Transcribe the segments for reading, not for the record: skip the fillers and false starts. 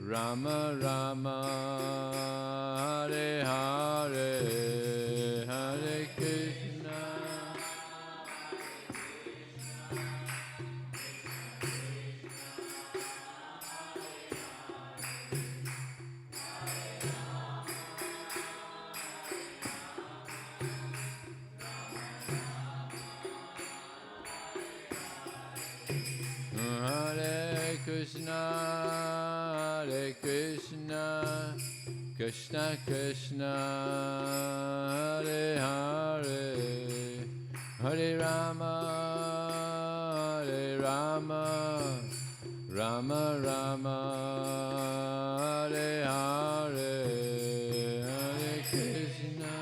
Rama Rama, Hare Hare, Hare Krishna, Hare Krishna, Hare Krishna, Krishna Krishna, Hare Hare, Hare Rama, Hare Rama, Rama Rama, Hare Hare, Hare Krishna.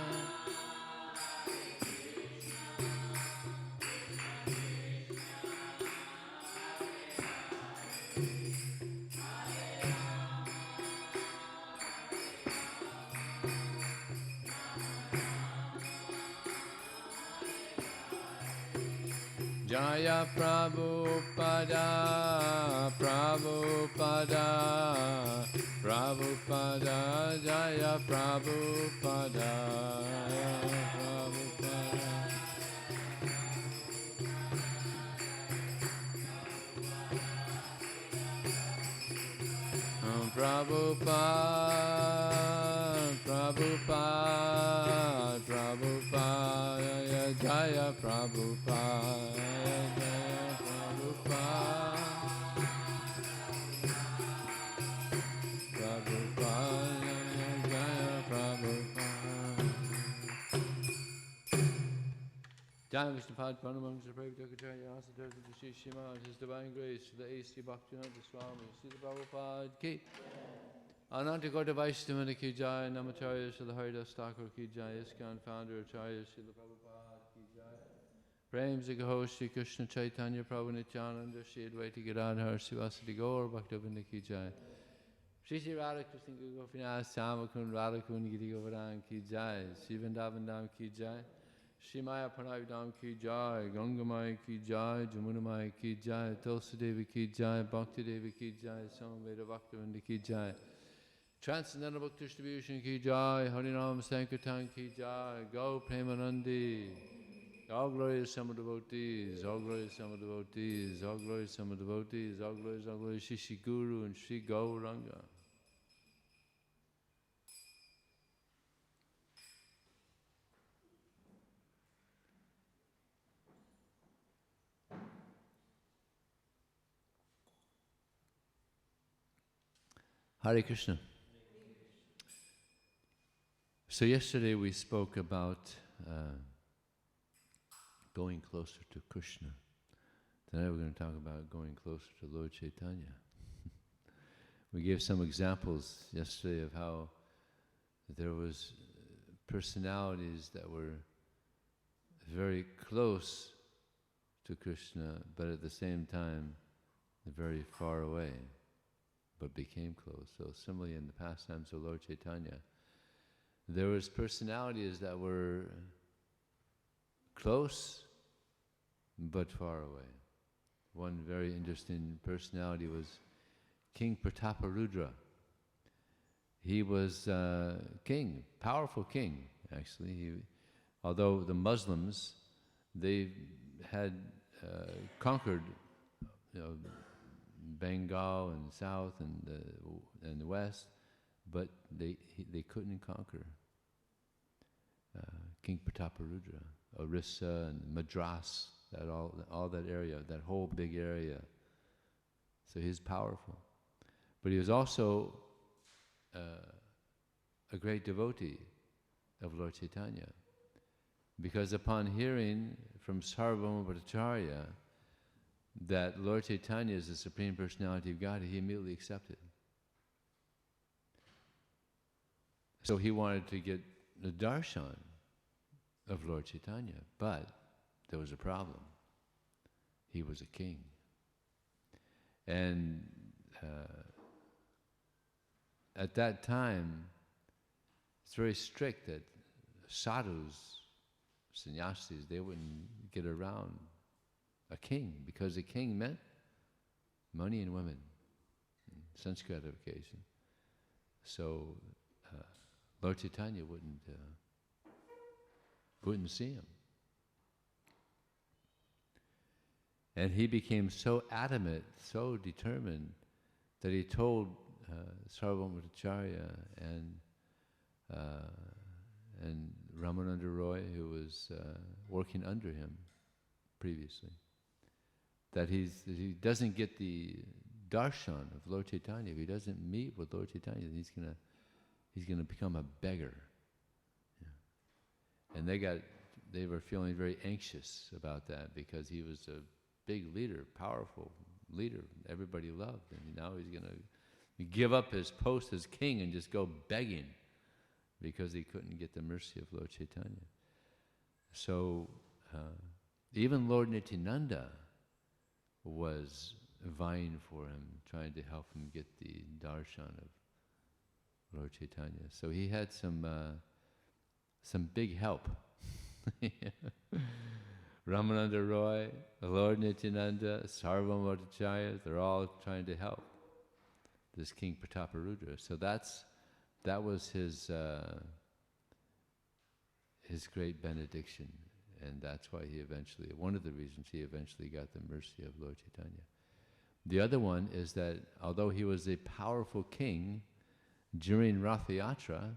Jaya Prabhupada, Prabhupada, Prabhupada, Jaya Prabhupada, Prabhupada. Prabhupada, Prabhupada, Prabhupada, Jaya Prabhupada, Jaya Prabhupada, Prabhupada, Jaya Prabhupada. Jaya Vishnupad, Pranamam, Prabhu-Acharya, Asadharma, Shrimad, His Divine Grace, the A.C. Bhaktivedanta Swami, Śrīmad Bhāgavatam ki. Ananta Gauta Vaishnavana ki jai, Namacharya Srila Haridas Thakur ki jai, ISKCON Founder-Acharya Srila Prabhupada ki jai. Prem Zagaho Shri Krishna Caitanya Prabhu Nityananda Shri Advaita Gadadhar Sivasati Gaur Bhaktivedanta ki jai. Shri Shri Radha Krishna Gopinath Samakun Radha Kun Giri Govardhan ki jai. Shri Vrindavandam ki jai. Shri Maya Pranavdam ki jai. Gangamaya ki jai. Jamunamaya ki jai. Tulsi Devi ki jai. Bhakti Devi ki jai. Samaveda Bhaktivedanta ki jai. Transcendental Book Distribution ki jai, Harinam Sankirtan ki jai, Go Premanandi, all glorious summer devotees, all glorious summer devotees, all glorious summer devotees, all glorious Shri Guru and Shri Gauranga. Hare Krishna. So yesterday we spoke about going closer to Krishna. Tonight we're going to talk about going closer to Lord Chaitanya. We gave some examples yesterday of how there was personalities that were very close to Krishna, but at the same time very far away, but became close. So similarly in the pastimes of Lord Chaitanya, there was personalities that were close but far away. One very interesting personality was King Prataparudra. He was king, powerful king, actually. Although the Muslims, they had conquered, Bengal and south and the west, but they couldn't conquer King Prataparudra, Orissa and Madras, all that area, that whole big area. So he's powerful, but he was also a great devotee of Lord Chaitanya, because upon hearing from Sarvabhauma that Lord Chaitanya is the Supreme Personality of God, he immediately accepted. So he wanted to get the darshan of Lord Chaitanya, but there was a problem. He was a king. And at that time, it's very strict that sadhus, sannyasis, they wouldn't get around a king, because a king meant money and women. sense gratification. So Lord Chaitanya wouldn't see him. And he became so adamant, so determined, that he told Sarvabhaumacharya and Ramananda Roy, who was working under him previously, that he doesn't get the darshan of Lord Chaitanya. If he doesn't meet with Lord Chaitanya, then he's gonna become a beggar. Yeah. And they were feeling very anxious about that, because he was a big leader, powerful leader, everybody loved, and now he's gonna give up his post as king and just go begging because he couldn't get the mercy of Lord Chaitanya. So even Lord Nityananda was vying for him, trying to help him get the darshan of Lord Chaitanya. So he had some big help. Ramananda Roy, Lord Nityananda, Sarvabhaumacharya, they're all trying to help this King Prataparudra. So that was his great benediction, and that's why one of the reasons he eventually got the mercy of Lord Chaitanya. The other one is that although he was a powerful king, during Rath-yatra,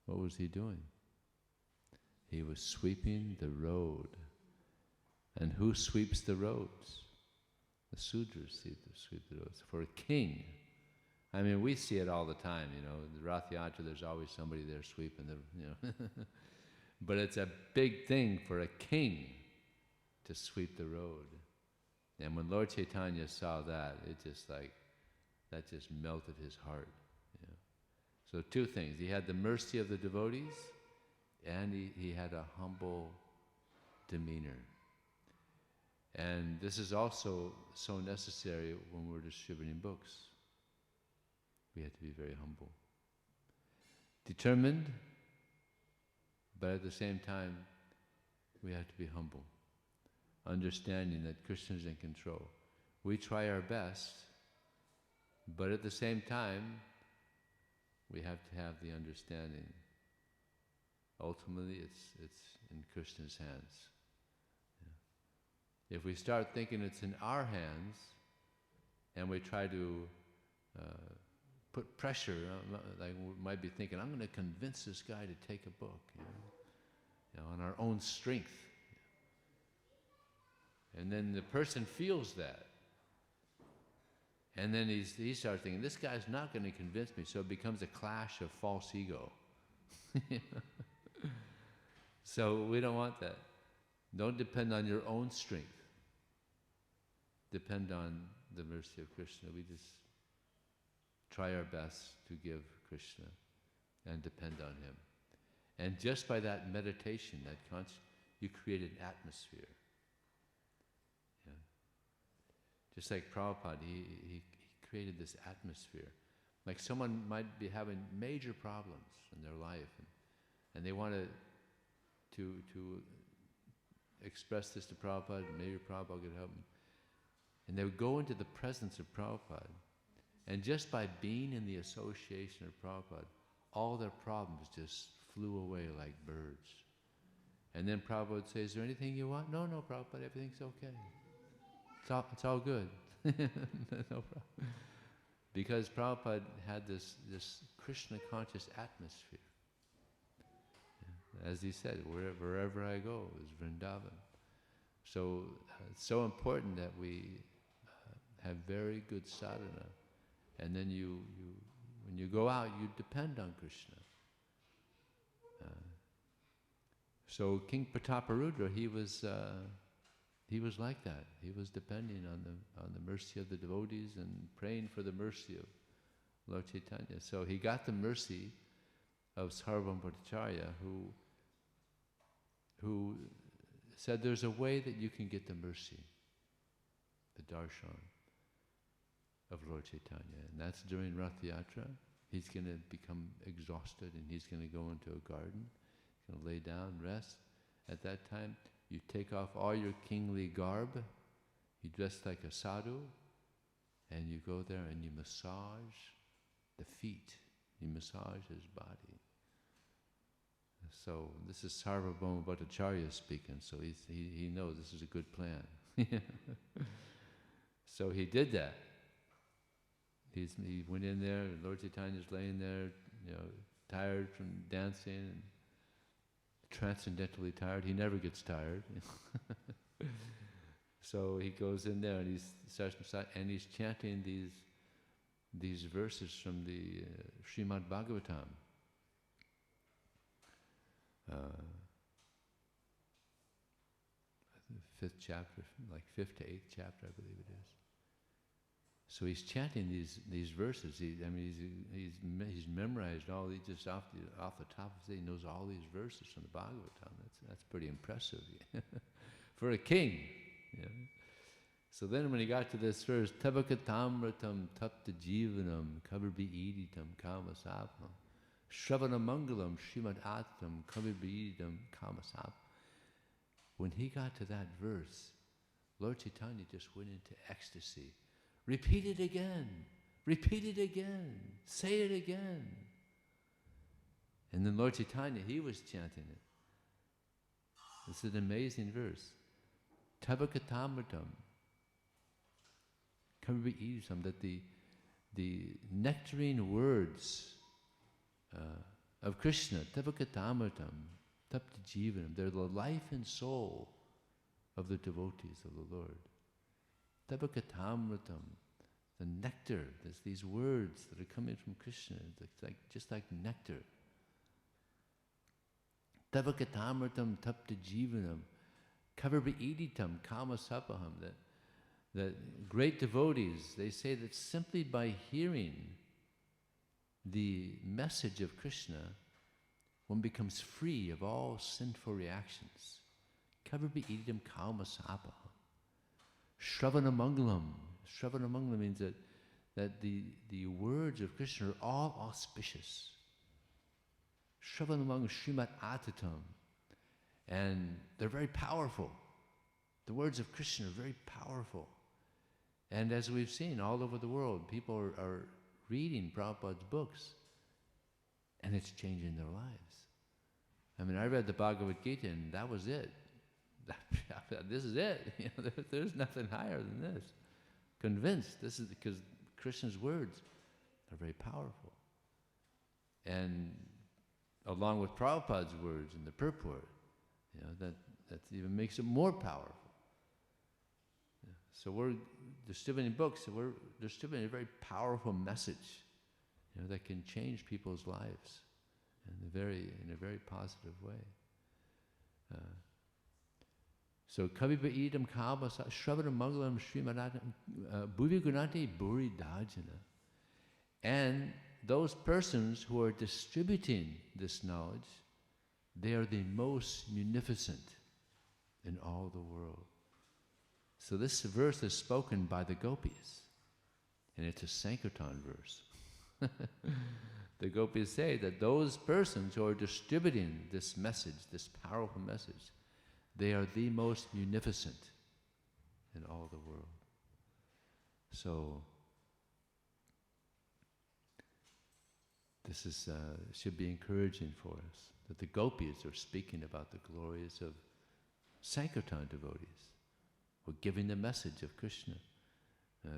what was he doing? He was sweeping the road. And who sweeps the roads? The Sudras sweep the roads. For a king, I mean, we see it all the time, the Rath-yatra, there's always somebody there sweeping the, But it's a big thing for a king to sweep the road. And when Lord Chaitanya saw that, that just melted his heart. So two things. He had the mercy of the devotees, and he had a humble demeanor. And this is also so necessary when we're distributing books. We have to be very humble. Determined, but at the same time, we have to be humble. Understanding that Krishna is in control. We try our best, but at the same time, we have to have the understanding. Ultimately, it's in Krishna's hands. Yeah. If we start thinking it's in our hands, and we try to put pressure, like we might be thinking, I'm going to convince this guy to take a book, on our own strength. And then the person feels that. And then he starts thinking, this guy's not going to convince me, so it becomes a clash of false ego. So we don't want that. Don't depend on your own strength. Depend on the mercy of Krishna. We just try our best to give Krishna and depend on him. And just by that meditation, you create an atmosphere. Yeah. Just like Prabhupada, he created this atmosphere. Like someone might be having major problems in their life, and they want to express this to Prabhupada, and maybe Prabhupada could help them. And they would go into the presence of Prabhupada, and just by being in the association of Prabhupada, all their problems just flew away like birds. And then Prabhupada would say, is there anything you want? No, Prabhupada, everything's okay. It's all good. No problem. Because Prabhupada had this Krishna conscious atmosphere. As he said, wherever I go is Vrindavan. So it's so important that we have very good sadhana, and then when you go out, you depend on Krishna. So King Prataparudra, he was like that. He was depending on the mercy of the devotees and praying for the mercy of Lord Chaitanya. So he got the mercy of Sarvabhaumacharya, who said there's a way that you can get the mercy, the darshan of Lord Chaitanya. And that's during Rath-yatra. He's going to become exhausted and he's going to go into a garden. He's going to lay down, rest. At that time, you take off all your kingly garb. You dress like a sadhu. and you go there and you massage the feet, you massage his body. So this is Sarvabhauma Bhattacharya speaking, so he knows this is a good plan. So he did that. He went in there, and Lord Chaitanya's laying there, tired from dancing, and transcendentally tired. He never gets tired. So he goes in there and he's chanting these verses from the Śrīmad Bhāgavatam. The 5th chapter, like 5th to 8th chapter, I believe it is. So he's chanting these verses. He's memorized all these just off the top of his head. He knows all these verses from the Bhagavatam. That's pretty impressive for a king. So then when he got to this verse, Tabakatamratam tapta jivanam kavirbi iditam kamasapam Shravana Mangalam Śrīmad Bhāgavatam Morning Class. When he got to that verse, Lord Chaitanya just went into ecstasy. Repeat it again, say it again. And then Lord Chaitanya, he was chanting it. This is an amazing verse. Tabakatamratam Kavirbi that the nectarine words of Krishna, Tavakatamritam, Tapta Jivanam, they're the life and soul of the devotees of the Lord. Tavakatamritam, the nectar, there's these words that are coming from Krishna, just like nectar. Tavakatamritam, Tapta Jivanam, Kavirbi iditam, Kamasapaham, that great devotees, they say that simply by hearing the message of Krishna, one becomes free of all sinful reactions. Kavirbi idam kalmasapa. Shravana Mangalam. Shravana Mangalam means that the words of Krishna are all auspicious. Shravana Mangalam Śrīmad Bhāgavatam. And they're very powerful. The words of Krishna are very powerful. And as we've seen all over the world, people are reading Prabhupada's books, and it's changing their lives. I mean, I read the Bhagavad Gita, and that was it. This is it. There's nothing higher than this. Convinced. This is because Krishna's words are very powerful. And along with Prabhupada's words and the purport, that even makes it more powerful. So we're distributing books, so we're distributing a very powerful message, that can change people's lives in a very positive way. So Kavipa idam kabasa shravana mangalam Śrīmad Bhuvi Gunati Buri Dajana. And those persons who are distributing this knowledge, they are the most munificent in all the world. So this verse is spoken by the gopis, and it's a Sankirtan verse. The gopis say that those persons who are distributing this message, this powerful message, they are the most munificent in all the world. So this is should be encouraging for us, that the gopis are speaking about the glories of Sankirtan devotees. We're giving the message of Krishna.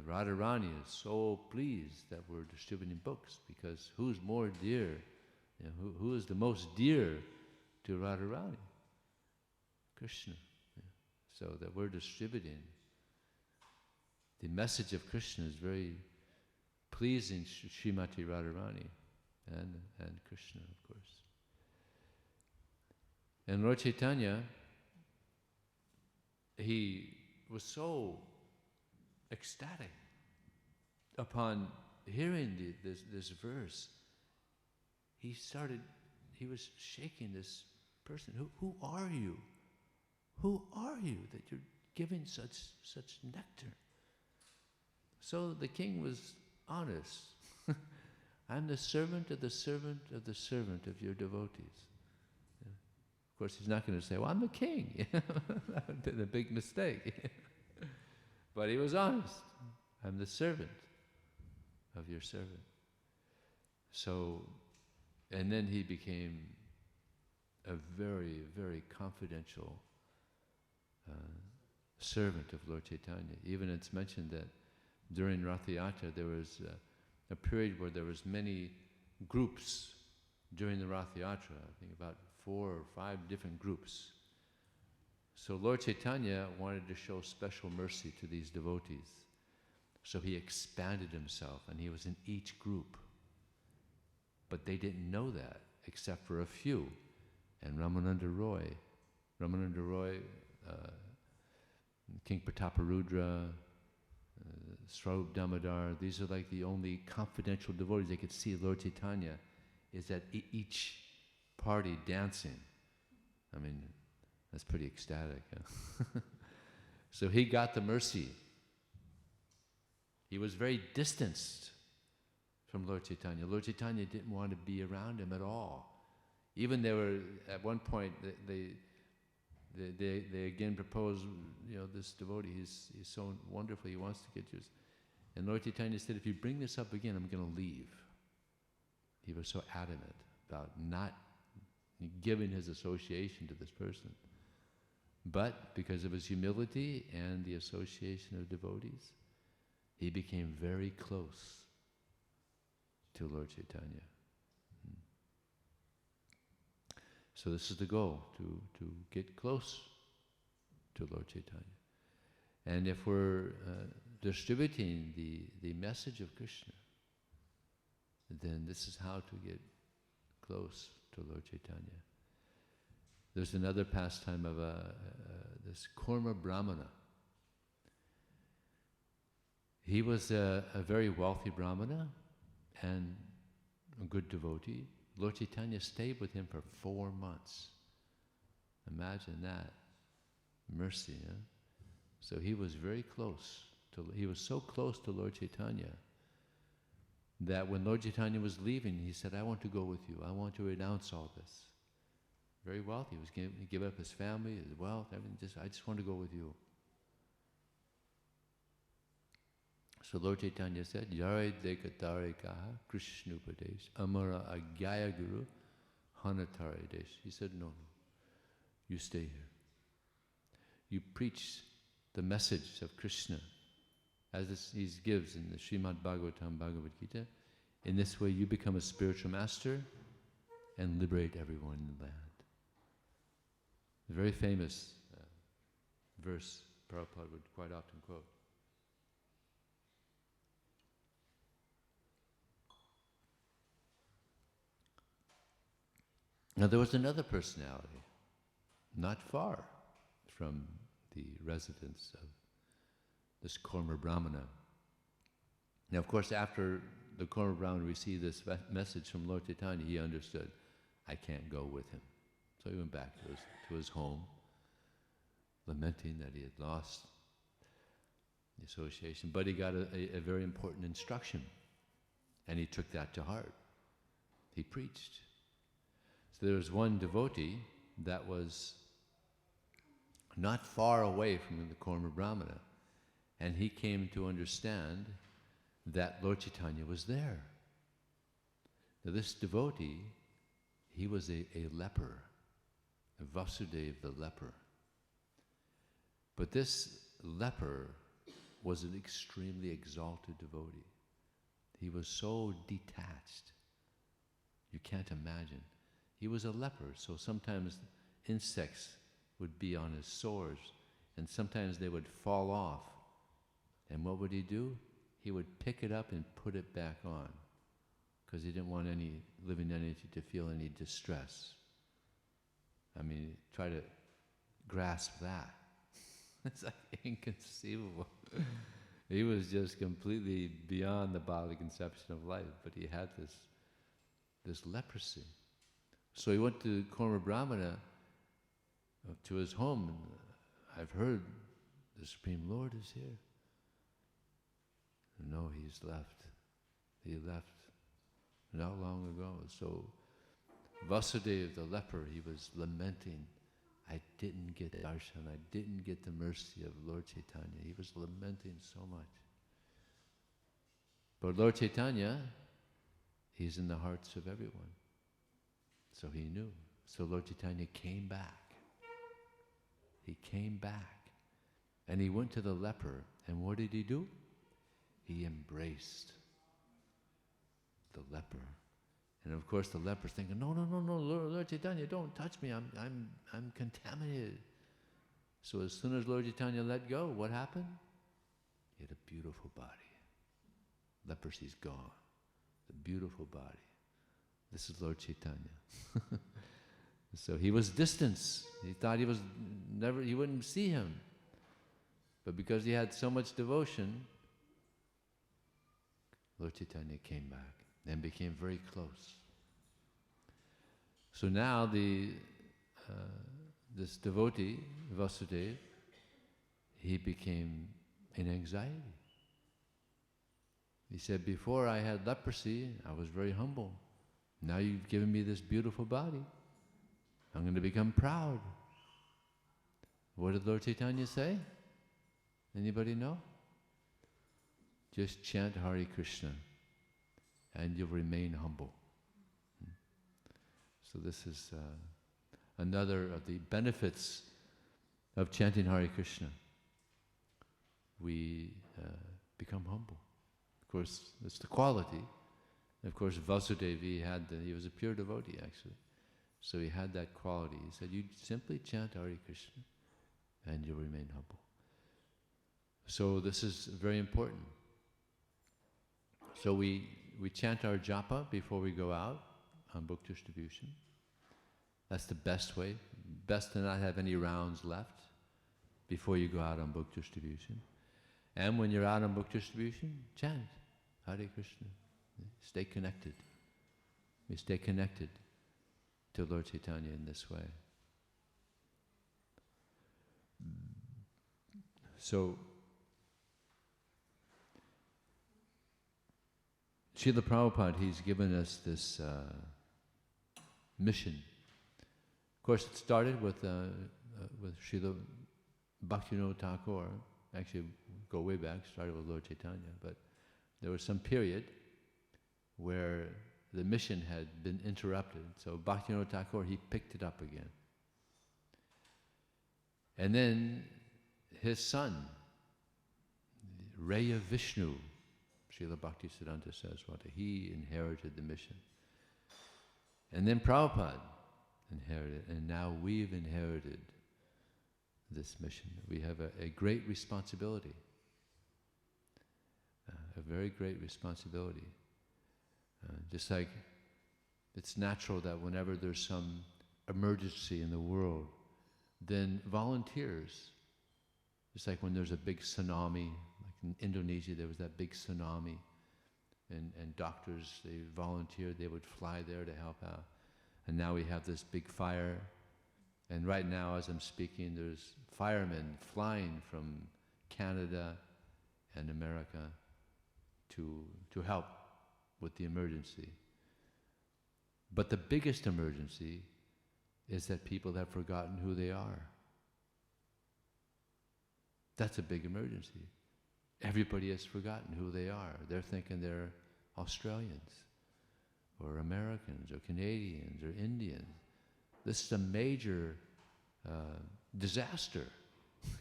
Radharani is so pleased that we're distributing books, because who's more dear, who is the most dear to Radharani? Krishna. So that we're distributing. The message of Krishna is very pleasing Srimati Radharani and Krishna, of course. And Lord Chaitanya, he was so ecstatic upon hearing this verse. He was shaking this person. Who are you? Who are you that you're giving such nectar? So the king was honest. I'm the servant of the servant of the servant of your devotees. Of course, he's not going to say, well, I'm the king. That would have been a big mistake. But he was honest. I'm the servant of your servant. So, and then he became a very, very confidential servant of Lord Caitanya. Even it's mentioned that during Rath-yatra there was a period where there was many groups during the Rath-yatra, I think about 4 or 5 different groups. So Lord Caitanya wanted to show special mercy to these devotees. So he expanded himself and he was in each group. But they didn't know that, except for a few. And Ramananda Roy, King Prataparudra, Swarup Damodar, these are like the only confidential devotees they could see Lord Caitanya is at each party dancing. I mean, that's pretty ecstatic. Huh? So he got the mercy. He was very distanced from Lord Caitanya. Lord Caitanya didn't want to be around him at all. Even they were, at one point, they again proposed, this devotee, he's so wonderful, he wants to get yours. And Lord Caitanya said, if you bring this up again, I'm going to leave. He was so adamant about not giving his association to this person. But because of his humility and the association of devotees, he became very close to Lord Caitanya. So this is the goal, to get close to Lord Caitanya. And if we're distributing the message of Krishna, then this is how to get close to Lord Caitanya. There's another pastime of this Kurma Brahmana. He was a very wealthy Brahmana and a good devotee. Lord Caitanya stayed with him for 4 months. Imagine that. Mercy, huh? So he was very close. He was so close to Lord Caitanya that when Lord Caitanya was leaving, he said, I want to go with you. I want to renounce all this. Very wealthy. He gave up his family, his wealth, everything. I just want to go with you. So Lord Caitanya said, Yare dekatare kaha Krishnupadesh amara agyaya guru hanatare desh. He said, no, you stay here. You preach the message of Krishna as he gives in the Śrīmad Bhāgavatam Bhagavad Gita. In this way you become a spiritual master and liberate everyone in the land. A very famous verse Prabhupada would quite often quote. Now there was another personality, not far from the residence of this Kurma Brahmana. Now of course after the Kurma Brahmana received this message from Lord Caitanya, he understood, I can't go with him. So he went back to his home, lamenting that he had lost the association. But he got a very important instruction, and he took that to heart. He preached. So there was one devotee that was not far away from the Kurma Brahmana, and he came to understand that Lord Caitanya was there. Now this devotee, he was a leper, a Vasudeva the leper. But this leper was an extremely exalted devotee. He was so detached, you can't imagine. He was a leper, so sometimes insects would be on his sores, and sometimes they would fall off. And what would he do? He would pick it up and put it back on, because he didn't want any living entity to feel any distress. I mean, try to grasp that. It's like inconceivable. He was just completely beyond the bodily conception of life, but he had this leprosy. So he went to Kurma Brahmana, to his home, and I've heard the Supreme Lord is here. No, he's left. He left not long ago. So Vasudeva the leper, he was lamenting, I didn't get darshan, I didn't get the mercy of Lord Caitanya. He was lamenting so much. But Lord Caitanya, he's in the hearts of everyone. So he knew. So Lord Caitanya came back. He came back. And he went to the leper. And what did he do? He embraced the leper. And of course the leper's thinking, no, Lord Caitanya, don't touch me. I'm contaminated. So as soon as Lord Caitanya let go, what happened? He had a beautiful body. Leprosy's gone. The beautiful body. This is Lord Caitanya. So he was distant. He thought he wouldn't see him. But because he had so much devotion, Lord Caitanya came back and became very close. So now this devotee, Vasudeva, he became in anxiety. He said, before I had leprosy, I was very humble. Now you've given me this beautiful body. I'm going to become proud. What did Lord Caitanya say? Anybody know? Just chant Hare Krishna and you'll remain humble. So this is another of the benefits of chanting Hare Krishna. We become humble. Of course, it's the quality. Of course, Vasudeva, he was a pure devotee actually. So he had that quality. He said, you simply chant Hare Krishna and you'll remain humble. So this is very important. So we chant our japa before we go out on book distribution. That's the best way. Best to not have any rounds left before you go out on book distribution. And when you're out on book distribution, chant Hare Krishna. Stay connected. We stay connected to Lord Caitanya in this way. So, Srila Prabhupada, he's given us this mission. Of course, it started with Srila Bhaktivedanta Thakur. Actually, go way back, started with Lord Caitanya, but there was some period where the mission had been interrupted. So Bhaktivedanta Thakur, he picked it up again. And then his son, Raya Vishnu, Srila Bhaktisiddhanta Saraswati, he inherited the mission. And then Prabhupada inherited, and now we've inherited this mission. We have a great responsibility, a very great responsibility. Just like it's natural that whenever there's some emergency in the world, then volunteers, just like when there's a big tsunami, like in Indonesia there was that big tsunami, and doctors, they volunteered, they would fly there to help out. And now we have this big fire, and right now as I'm speaking there's firemen flying from Canada and America to help with the emergency. But the biggest emergency is that people have forgotten who they are. That's a big emergency. Everybody has forgotten who they are. They're thinking they're Australians, or Americans, or Canadians, or Indians. This is a major disaster.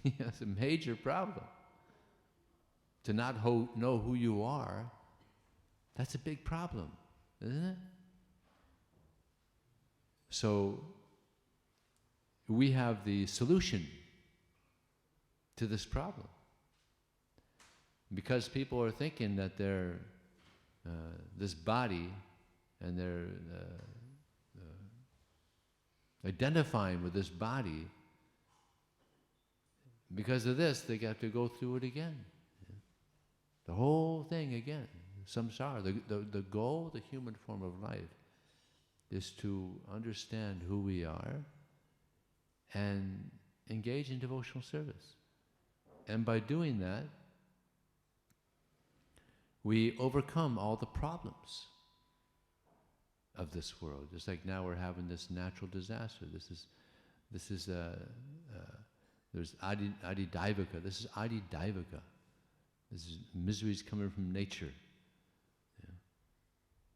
It's a major problem. To not know who you are, that's a big problem, isn't it? So we have the solution to this problem. Because people are thinking that they're this body, and they're identifying with this body, because of this they have to go through it again. The whole thing again. Samsara, the goal, the human form of life, is to understand who we are and engage in devotional service. And by doing that, we overcome all the problems of this world. Just like now we're having this natural disaster. There's Adi Daivaka. This is Adi Daivaka. This is miseries coming from nature.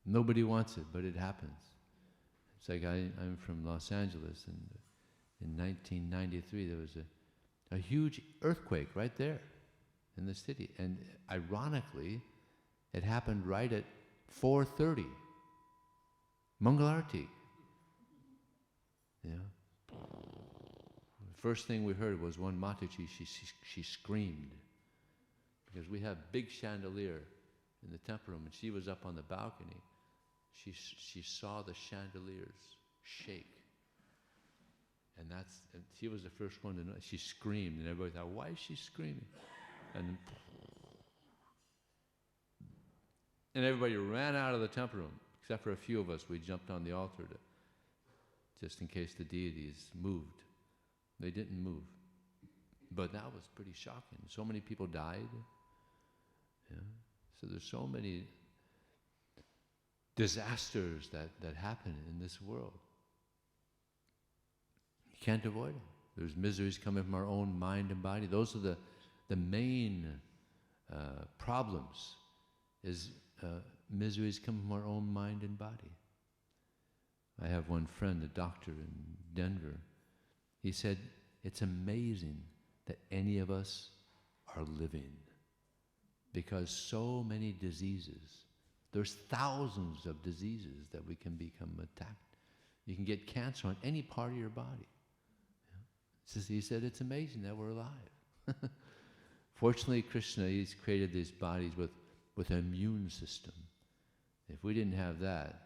Nobody wants it, but it happens. It's like I'm from Los Angeles, and in 1993 there was a huge earthquake right there in the city. And ironically, it happened right at 4:30. Mangalarti. Yeah. The first thing we heard was one Mataji, she screamed. Because we have big chandelier in the temple room, and she was up on the balcony. She saw the chandeliers shake. And she was the first one to know. She screamed, and everybody thought, why is she screaming? And everybody ran out of the temple room, except for a few of us. We jumped on the altar just in case the deities moved. They didn't move. But that was pretty shocking. So many people died. Yeah. So there's so many disasters that happen in this world. You can't avoid them. There's miseries coming from our own mind and body. Those are the main problems, is miseries come from our own mind and body. I have one friend, a doctor in Denver. He said, it's amazing that any of us are living, because so many diseases. There's thousands of diseases that we can become attacked. You can get cancer on any part of your body. Yeah. He said, it's amazing that we're alive. Fortunately, Krishna, he's created these bodies with an immune system. If we didn't have that,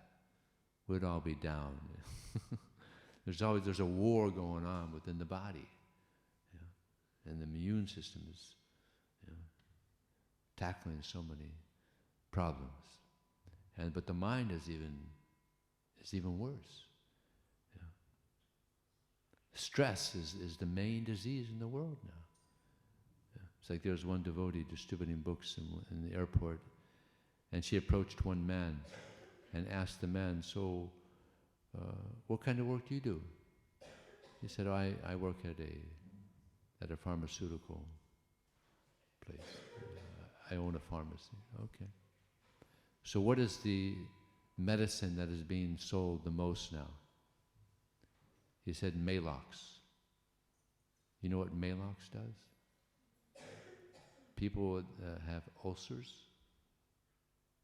we'd all be down. There's a war going on within the body. Yeah. And the immune system is tackling so many problems. But the mind is even worse. Yeah. Stress is the main disease in the world now. Yeah. It's like there's one devotee distributing books in the airport, and she approached one man and asked the man, so what kind of work do you do? He said, oh, I work at a pharmaceutical place. I own a pharmacy. Okay. So what is the medicine that is being sold the most now? He said, Malox. You know what Malox does? People have ulcers,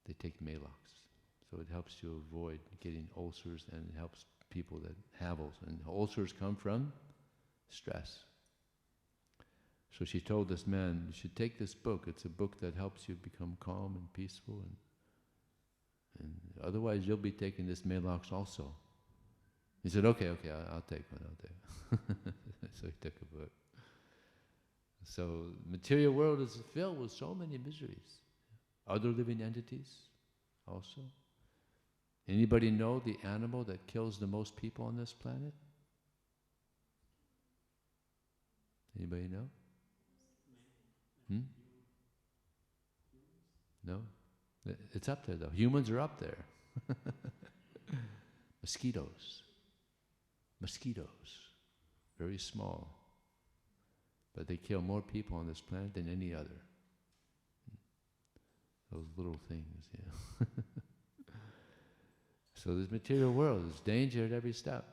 they take Malox. So it helps you avoid getting ulcers, and it helps people that have ulcers. And ulcers come from stress. So she told this man, you should take this book. It's a book that helps you become calm and peaceful, and otherwise you'll be taking this Malox also. He said, okay, I'll take one. So he took a book. So material world is filled with so many miseries. Other living entities also. Anybody know the animal that kills the most people on this planet? Anybody know? No? It's up there though. Humans are up there. Mosquitoes. Very small. But they kill more people on this planet than any other. Those little things, yeah. So this material world is danger at every step.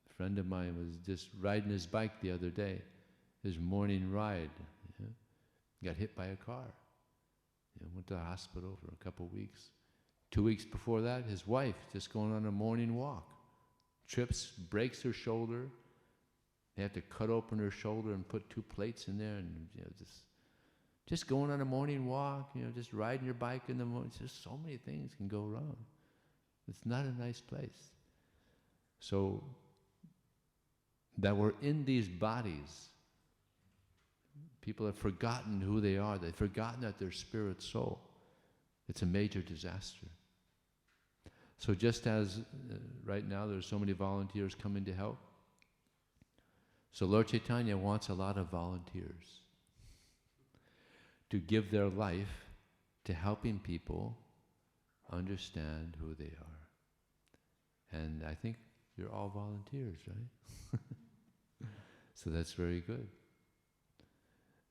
A friend of mine was just riding his bike the other day, his morning ride. Yeah, got hit by a car. Went to the hospital for a couple of weeks. 2 weeks before that, his wife, just going on a morning walk, trips, breaks her shoulder. They have to cut open her shoulder and put 2 plates in there, and just going on a morning walk, just riding your bike in the morning. Just so many things can go wrong. It's not a nice place. So that we're in these bodies, people have forgotten who they are. They've forgotten that they're spirit soul. It's a major disaster. So just as right now there's so many volunteers coming to help, so Lord Caitanya wants a lot of volunteers to give their life to helping people understand who they are. And I think you're all volunteers, right? So that's very good.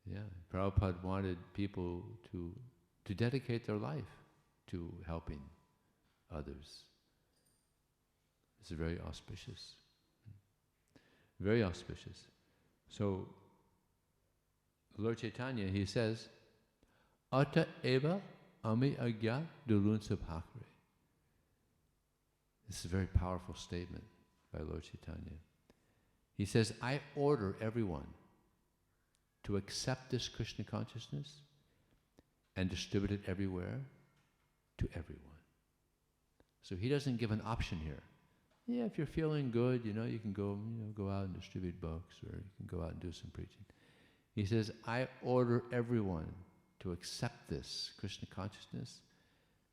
Yeah, Prabhupada wanted people to dedicate their life to helping others. It's very auspicious. Very auspicious. So, Lord Caitanya, he says, Ata eva ami agya dulun sabhakre. This is a very powerful statement by Lord Caitanya. He says, I order everyone to accept this Krishna consciousness and distribute it everywhere to everyone. So he doesn't give an option here. Yeah, if you're feeling good, you can go out and distribute books, or you can go out and do some preaching. He says, I order everyone to accept this Krishna consciousness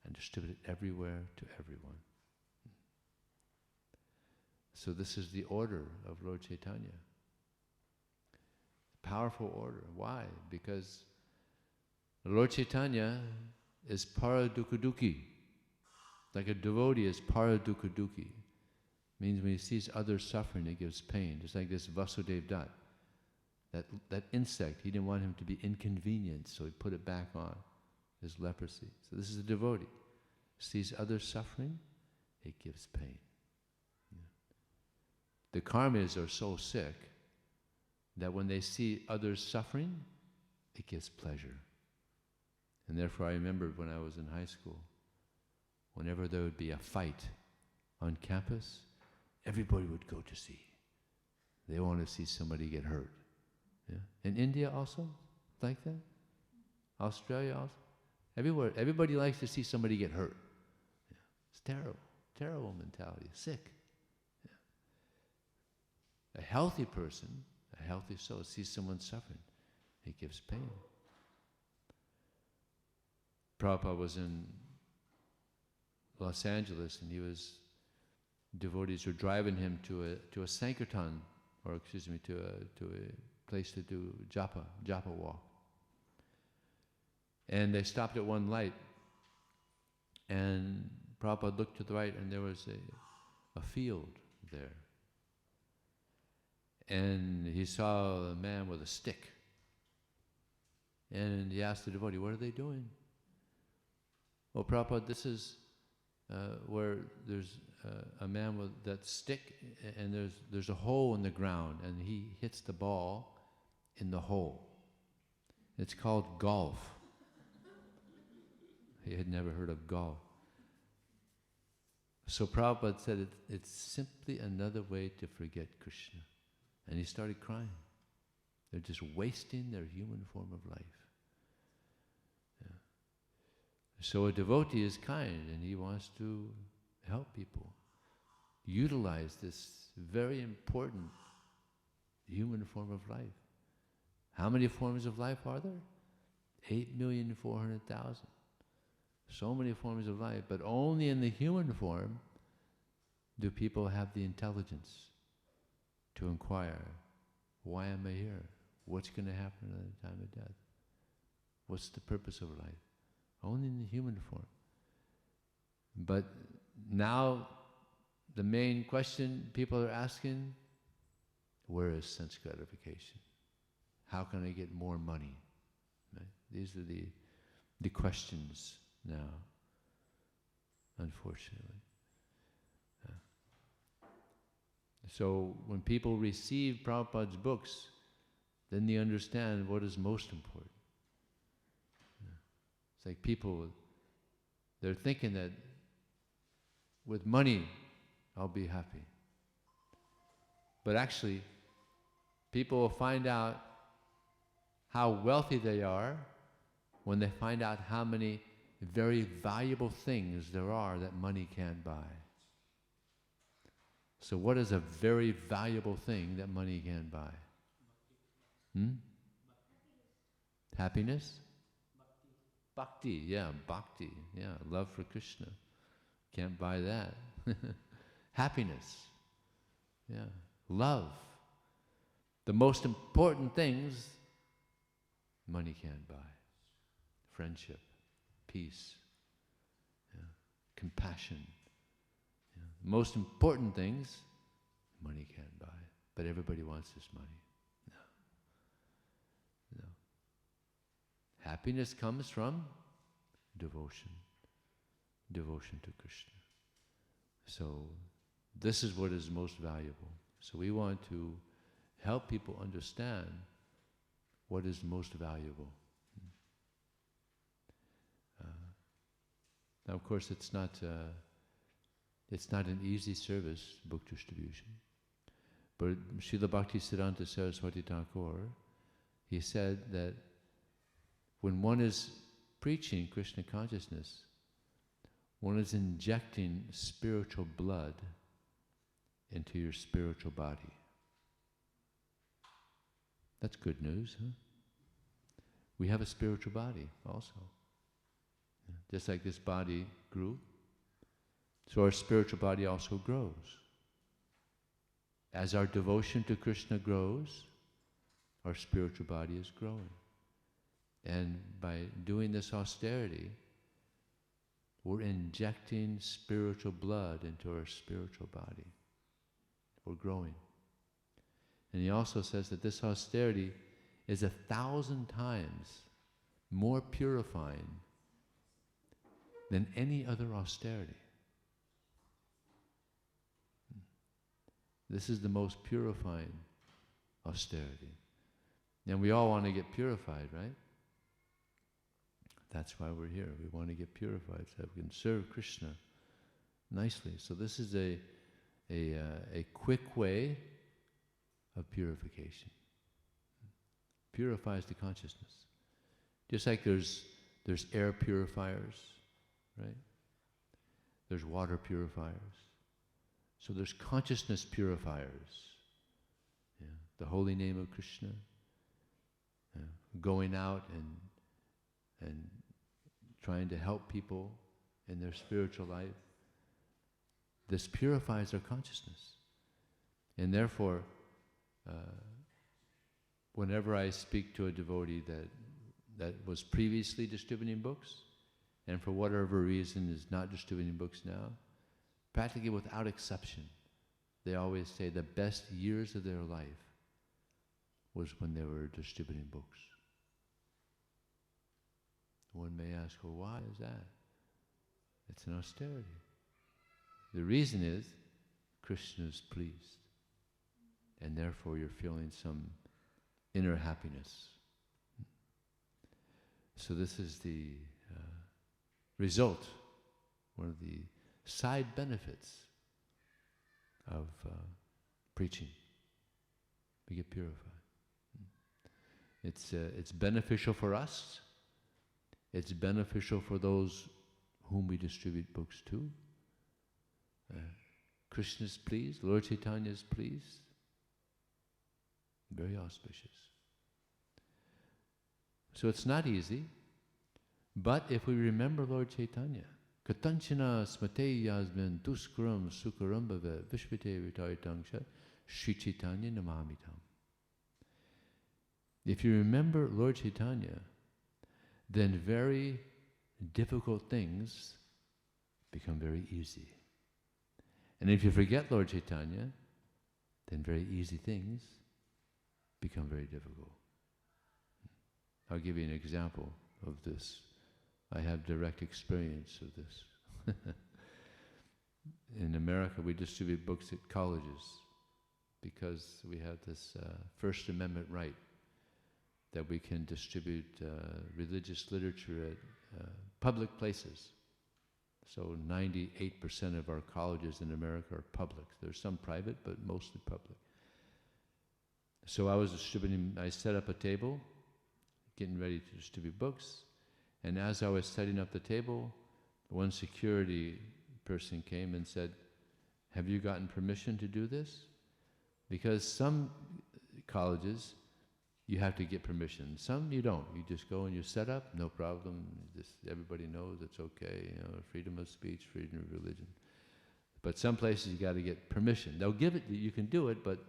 and distribute it everywhere to everyone. So this is the order of Lord Caitanya. Powerful order. Why? Because Lord Caitanya is para-dukkha-dukkhi. Like a devotee is para-dukkha-dukkhi. Means when he sees others suffering, it gives pain. Just like this Vasudeva Dutt. That insect, he didn't want him to be inconvenienced, so he put it back on, his leprosy. So this is a devotee. Sees others suffering, it gives pain. The karmis are so sick that when they see others suffering, it gives pleasure. And therefore I remembered when I was in high school, whenever there would be a fight on campus, everybody would go to see. They want to see somebody get hurt. Yeah. In India also, like that. Australia also. Everywhere, everybody likes to see somebody get hurt. Yeah. It's terrible, terrible mentality, sick. A healthy person, a healthy soul, sees someone suffering, it gives pain. Prabhupada was in Los Angeles, and devotees were driving him to a Sankirtan, to a place to do japa walk. And they stopped at one light, and Prabhupada looked to the right, and there was a field there. And he saw a man with a stick. And he asked the devotee, what are they doing? Oh, Prabhupada, this is where there's a man with that stick, and there's a hole in the ground, and he hits the ball in the hole. It's called golf. He had never heard of golf. So Prabhupada said it's simply another way to forget Krishna. And he started crying. They're just wasting their human form of life. Yeah. So a devotee is kind, and he wants to help people utilize this very important human form of life. How many forms of life are there? 8,400,000. So many forms of life, but only in the human form do people have the intelligence to inquire, why am I here? What's going to happen at the time of death? What's the purpose of life? Only in the human form. But now the main question people are asking, where is sense gratification? How can I get more money? Right? These are the questions now, unfortunately. So when people receive Prabhupada's books, then they understand what is most important. It's like people, they're thinking that with money, I'll be happy. But actually, people will find out how wealthy they are when they find out how many very valuable things there are that money can't buy. So what is a very valuable thing that money can't buy? Happiness? Bhakti, yeah, bhakti, yeah, love for Krishna. Can't buy that. Happiness, yeah, love. The most important things money can't buy. Friendship, peace, yeah, compassion. The most important things, money can't buy. But everybody wants this money. No. Happiness comes from devotion. Devotion to Krishna. So this is what is most valuable. So we want to help people understand what is most valuable. Now, of course, it's not an easy service, book distribution. But Srila Bhaktisiddhanta Saraswati Thakur, he said that when one is preaching Krishna consciousness, one is injecting spiritual blood into your spiritual body. That's good news, huh? We have a spiritual body also. Just like this body grew, so our spiritual body also grows. As our devotion to Krishna grows, our spiritual body is growing. And by doing this austerity, we're injecting spiritual blood into our spiritual body. We're growing. And he also says that this austerity is 1,000 times more purifying than any other austerity. This is the most purifying austerity. And we all want to get purified, right? That's why we're here. We want to get purified so we can serve Krishna nicely. So this is a quick way of purification. Purifies the consciousness. Just like there's air purifiers, right? There's water purifiers. So there's consciousness purifiers. Yeah. The holy name of Krishna. Yeah. Going out and trying to help people in their spiritual life. This purifies our consciousness. And therefore, whenever I speak to a devotee that was previously distributing books, and for whatever reason is not distributing books now, practically without exception, they always say the best years of their life was when they were distributing books. One may ask, well, why is that? It's an austerity. The reason is Krishna is pleased, and therefore you're feeling some inner happiness. So this is the result, one of the side benefits of preaching. We get purified. It's beneficial for us. It's beneficial for those whom we distribute books to. Krishna is pleased. Lord Chaitanya is pleased. Very auspicious. So it's not easy, but if we remember Lord Chaitanya, Katanchana smate yasmin duskram sukaram bhave vishvate vitayatangsha Sri Chaitanya namamitam. If you remember Lord Chaitanya, then very difficult things become very easy. And if you forget Lord Chaitanya, then very easy things become very difficult. I'll give you an example of this. I have direct experience of this. In America, we distribute books at colleges because we have this First Amendment right that we can distribute religious literature at public places. So 98% of our colleges in America are public. There's some private, but mostly public. So I set up a table, getting ready to distribute books, and as I was setting up the table, one security person came and said, "Have you gotten permission to do this?" Because some colleges, you have to get permission. Some you don't. You just go and you set up, no problem. Everybody knows it's okay. Freedom of speech, freedom of religion. But some places you got to get permission. They'll give it. You can do it, but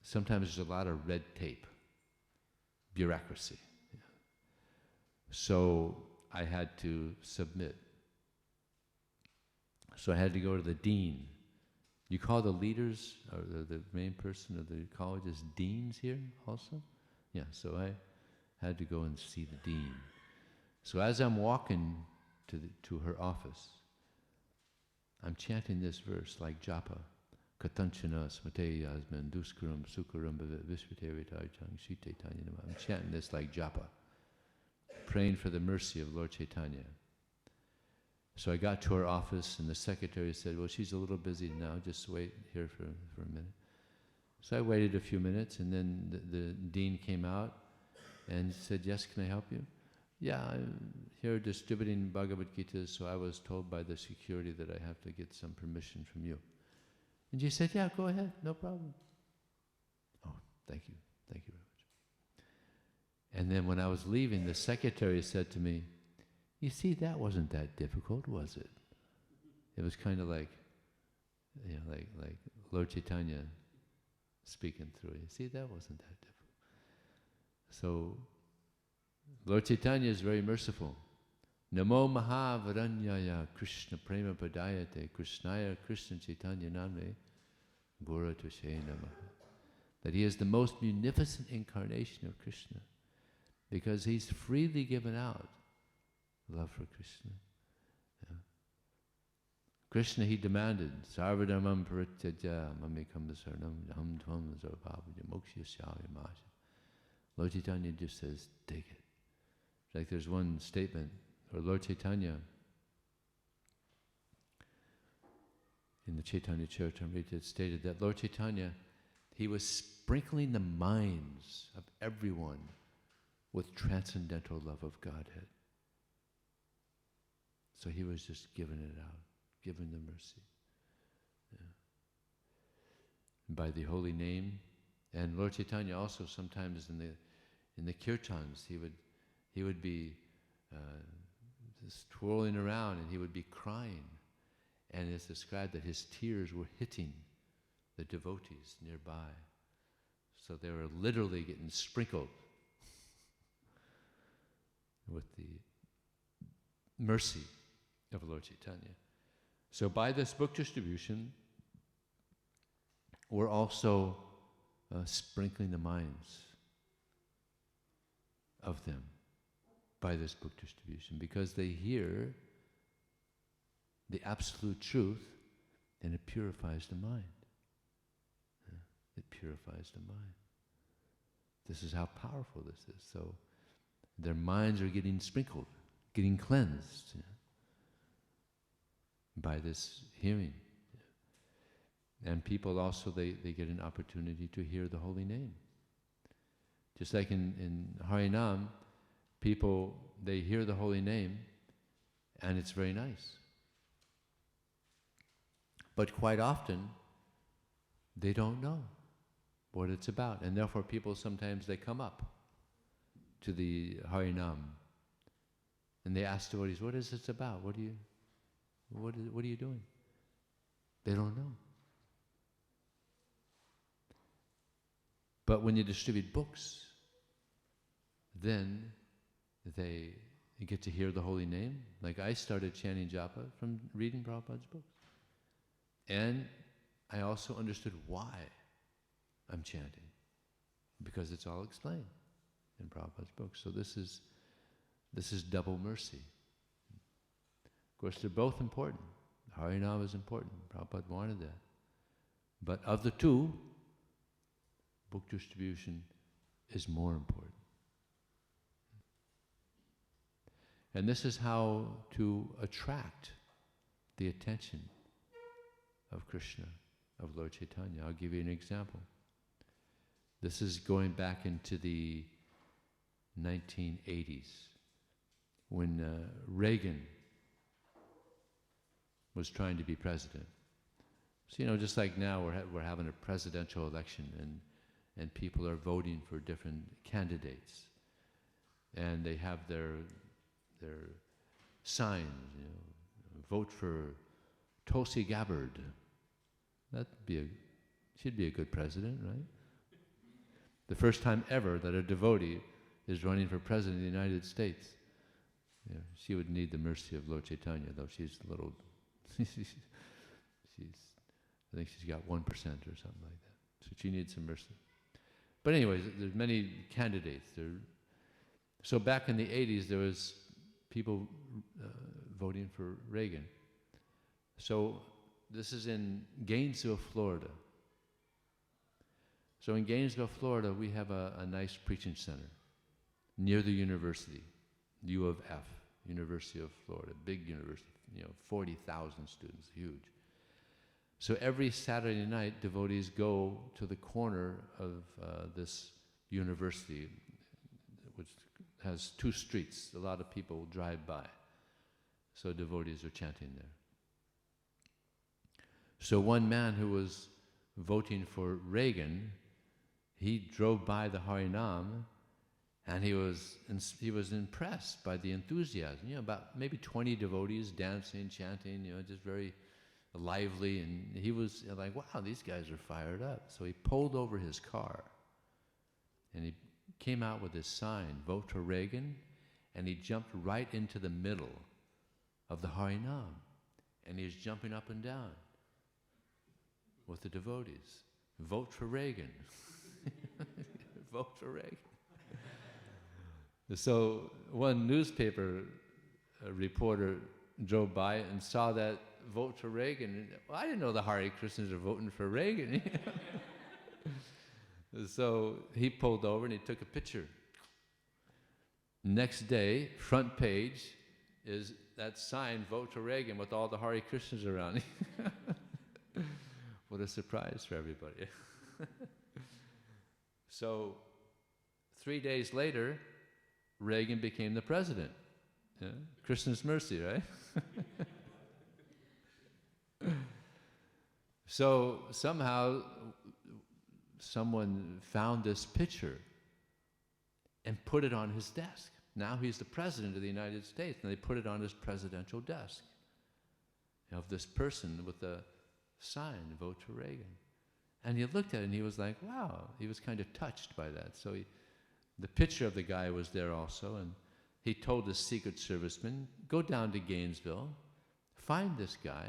sometimes there's a lot of red tape, bureaucracy. So I had to submit. So I had to go to the dean. You call the leaders, or the main person of the college is deans here also? Yeah, so I had to go and see the dean. So as I'm walking to her office, I'm chanting this verse like japa. Katanchana smate yasman duskaram sukaram vishvatevitajang shititanya. I'm chanting this like japa, praying for the mercy of Lord Chaitanya. So I got to her office, and the secretary said, well, she's a little busy now, just wait here for a minute. So I waited a few minutes, and then the dean came out and said, yes, can I help you? Yeah, I'm here distributing Bhagavad Gita, so I was told by the security that I have to get some permission from you. And she said, yeah, go ahead, no problem. Oh, thank you very much. And then when I was leaving, the secretary said to me, you see, that wasn't that difficult, was it? It was kind of like, like Lord Chaitanya speaking through it. You see, that wasn't that difficult. So, Lord Chaitanya is very merciful. Namo Mahavaranyaya Krishna Prema Padayate Krishnaya Krishna Chaitanya Namne Gura Tushe Namaha. That he is the most munificent incarnation of Krishna, because he's freely given out love for Krishna. Yeah. Krishna, he demanded, Sarvadharmam Parityaja Mamekam Sarnam Ham Tvam Zarvabhaya Moksha Syayamaja. Lord Chaitanya just says, take it. Like there's one statement, or Lord Chaitanya, in the Chaitanya Charitamrita, it stated that Lord Chaitanya, he was sprinkling the minds of everyone with transcendental love of Godhead. So he was just giving it out, giving the mercy. Yeah. By the holy name. And Lord Chaitanya also sometimes in the kirtans, he would be just twirling around, and he would be crying. And it's described that his tears were hitting the devotees nearby. So they were literally getting sprinkled with the mercy of Lord Chaitanya. So by this book distribution, we're also sprinkling the minds of them by this book distribution, because they hear the absolute truth, and it purifies the mind. Yeah, it purifies the mind. This is how powerful this is. So their minds are getting sprinkled, getting cleansed, by this hearing. And people also, they get an opportunity to hear the holy name. Just like in Harinam, people, they hear the holy name, and it's very nice. But quite often, they don't know what it's about. And therefore people sometimes, they come up to the Harinam, and they ask devotees, what is this about? What are you doing? They don't know. But when you distribute books, then they get to hear the holy name. Like I started chanting japa from reading Prabhupada's books. And I also understood why I'm chanting, because it's all explained in Prabhupada's books. So this is double mercy. Of course, they're both important. Harinam is important. Prabhupada wanted that. But of the two, book distribution is more important. And this is how to attract the attention of Krishna, of Lord Chaitanya. I'll give you an example. This is going back into the 1980s, when Reagan was trying to be president. So, just like now we're having a presidential election, and people are voting for different candidates, and they have their signs, vote for Tulsi Gabbard. She'd be a good president, right? The first time ever that a devotee is running for president of the United States. She would need the mercy of Lord Chaitanya, though she's a little, I think she's got 1% or something like that. So she needs some mercy. But anyways, there's many candidates. So back in the 80s, there was people voting for Reagan. So this is in Gainesville, Florida. So in Gainesville, Florida, we have a nice preaching center near the university, U of F, University of Florida, big university, 40,000 students, huge. So every Saturday night, devotees go to the corner of this university, which has 2 streets. A lot of people drive by. So devotees are chanting there. So one man who was voting for Reagan, he drove by the Harinam, and he was impressed by the enthusiasm. About maybe 20 devotees dancing, chanting, just very lively, and he was like, wow, these guys are fired up. So he pulled over his car, and he came out with this sign, vote for Reagan, and he jumped right into the middle of the Harinam, and he was jumping up and down with the devotees. Vote for Reagan. Vote for Reagan. So one newspaper reporter drove by and saw that vote for Reagan. Well, I didn't know the Hare Krishnas are voting for Reagan. So he pulled over and he took a picture. Next day, front page is that sign, vote for Reagan, with all the Hare Krishnas around. What a surprise for everybody. So 3 days later, Reagan became the president. Yeah? Krishna's mercy, right? So somehow someone found this picture and put it on his desk. Now he's the president of the United States, and they put it on his presidential desk of this person with the sign, vote for Reagan. And he looked at it and he was like, wow, he was kind of touched by that. So the picture of the guy was there also, and he told the Secret Serviceman, go down to Gainesville, find this guy,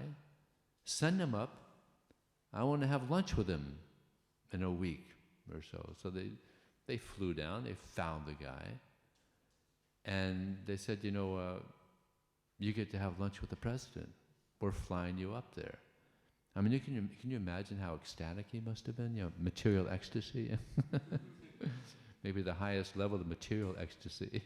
send him up. I want to have lunch with him in a week or so. So they flew down, they found the guy, and they said, you get to have lunch with the president. We're flying you up there. I mean, can you imagine how ecstatic he must have been? Material ecstasy. Maybe the highest level of material ecstasy.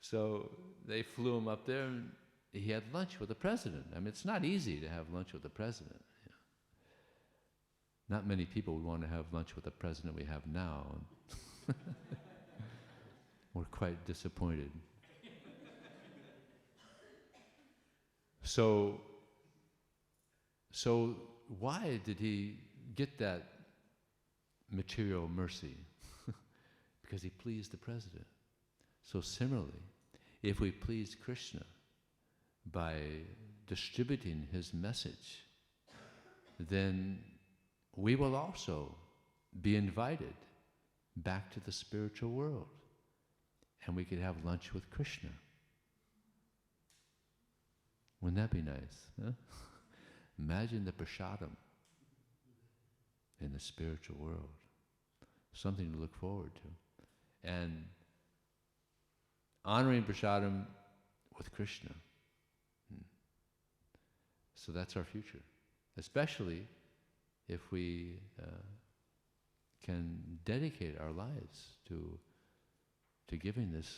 So they flew him up there, and he had lunch with the president. I mean, it's not easy to have lunch with the president. Not many people would want to have lunch with the president we have now. We're quite disappointed. So why did he get that material mercy? Because he pleased the president. So similarly, if we please Krishna by distributing his message, then we will also be invited back to the spiritual world, and we could have lunch with Krishna. Wouldn't that be nice? Huh? Imagine the prasadam in the spiritual world. Something to look forward to. And honoring prasadam with Krishna. So that's our future. Especially if we can dedicate our lives to giving this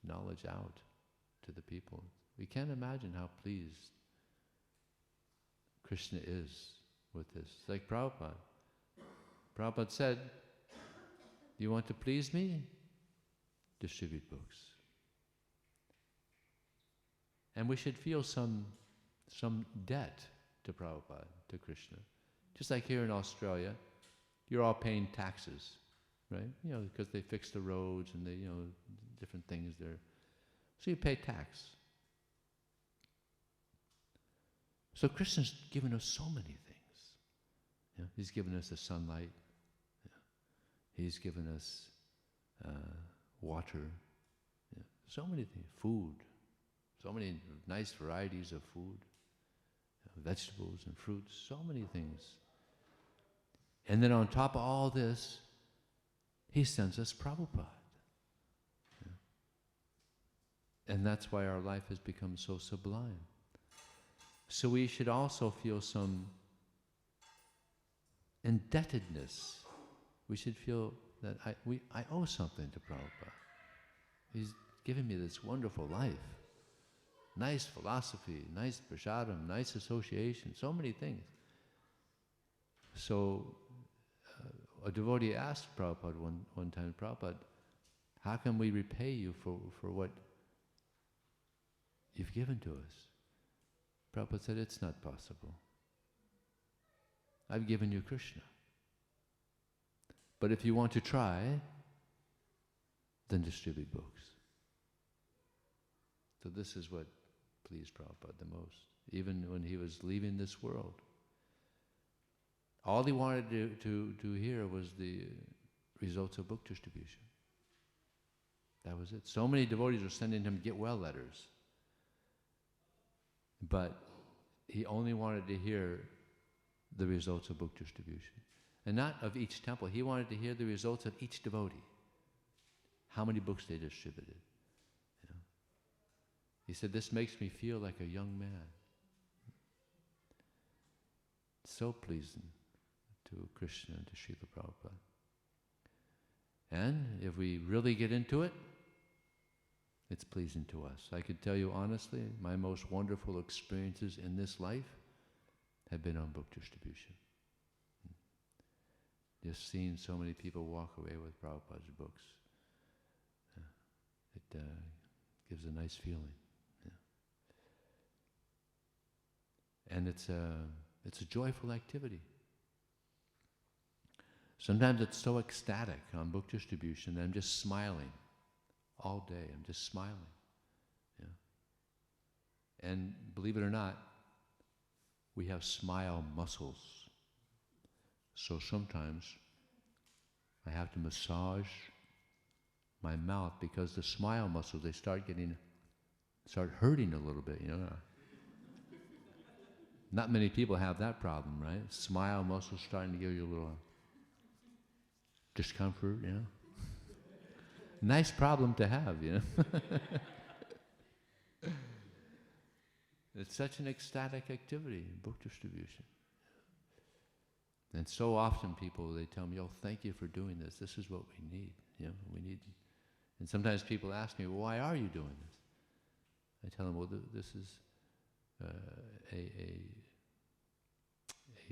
knowledge out to the people. We can't imagine how pleased Krishna is with this. It's like Prabhupada. Prabhupada said, you want to please me? Distribute books. And we should feel some debt to Prabhupada, to Krishna. Just like here in Australia, you're all paying taxes, right? Because they fix the roads and they, different things there. So you pay tax. So Krishna's given us so many things. He's given us the sunlight. He's given us water. So many things. Food. So many nice varieties of food. Vegetables and fruits. So many things. And then on top of all this, he sends us Prabhupada. And that's why our life has become so sublime. So we should also feel some indebtedness. We should feel that I owe something to Prabhupada. He's given me this wonderful life. Nice philosophy, nice prasadam, nice association, so many things. So a devotee asked Prabhupada one time, Prabhupada, how can we repay you for what you've given to us? Prabhupada said, it's not possible. I've given you Krishna. But if you want to try, then distribute books. So this is what pleased Prabhupada the most, even when he was leaving this world. All he wanted to hear was the results of book distribution. That was it. So many devotees were sending him get well letters. But he only wanted to hear the results of book distribution. And not of each temple. He wanted to hear the results of each devotee. How many books they distributed. You know? He said, this makes me feel like a young man. So pleasing to Krishna and to Srila Prabhupada. And if we really get into it, it's pleasing to us. I can tell you honestly, my most wonderful experiences in this life have been on book distribution. Just seeing so many people walk away with Prabhupada's books. It gives a nice feeling. Yeah. And it's a joyful activity. Sometimes it's so ecstatic on book distribution that I'm just smiling all day. I'm just smiling. Yeah. And believe it or not, we have smile muscles. So sometimes I have to massage my mouth because the smile muscles, they start hurting a little bit, you know. Not many people have that problem, right? Smile muscles starting to give you a little discomfort, you know. Nice problem to have, you know. It's such an ecstatic activity, book distribution. And so often people, they tell me, oh, thank you for doing this. This is what we need. You know, we need. And sometimes people ask me, well, why are you doing this? I tell them, well, this is a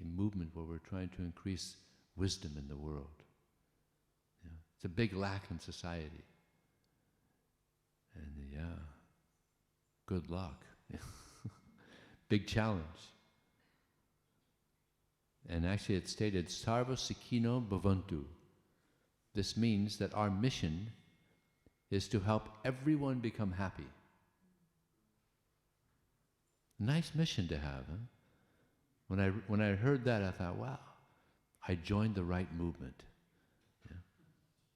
movement where we're trying to increase wisdom in the world. You know, it's a big lack in society. And yeah, good luck. Big challenge. And actually it's stated, Sarva Sikhino Bhavantu. This means that our mission is to help everyone become happy. Nice mission to have, huh? When I heard that, I thought, wow, I joined the right movement. Yeah.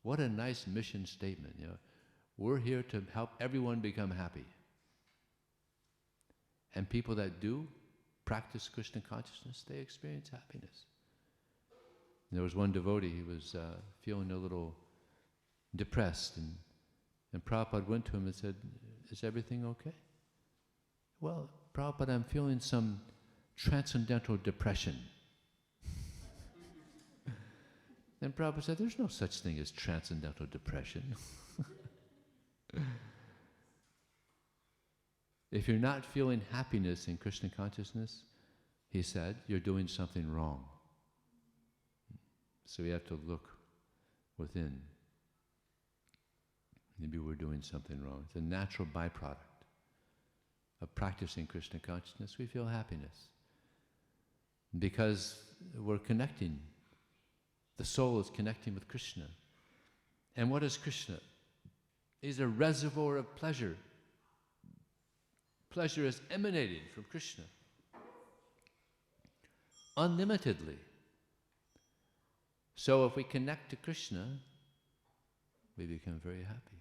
What a nice mission statement. You know? We're here to help everyone become happy. And people that do practice Krishna consciousness, they experience happiness. And there was one devotee, he was feeling a little depressed, and Prabhupada went to him and said, is everything okay? Well, Prabhupada, I'm feeling some transcendental depression. And Prabhupada said, there's no such thing as transcendental depression. If you're not feeling happiness in Krishna consciousness, he said, you're doing something wrong. So we have to look within. Maybe we're doing something wrong. It's a natural byproduct of practicing Krishna consciousness. We feel happiness because we're connecting. The soul is connecting with Krishna. And what is Krishna? He's a reservoir of pleasure. Pleasure is emanating from Krishna unlimitedly. So if we connect to Krishna, we become very happy.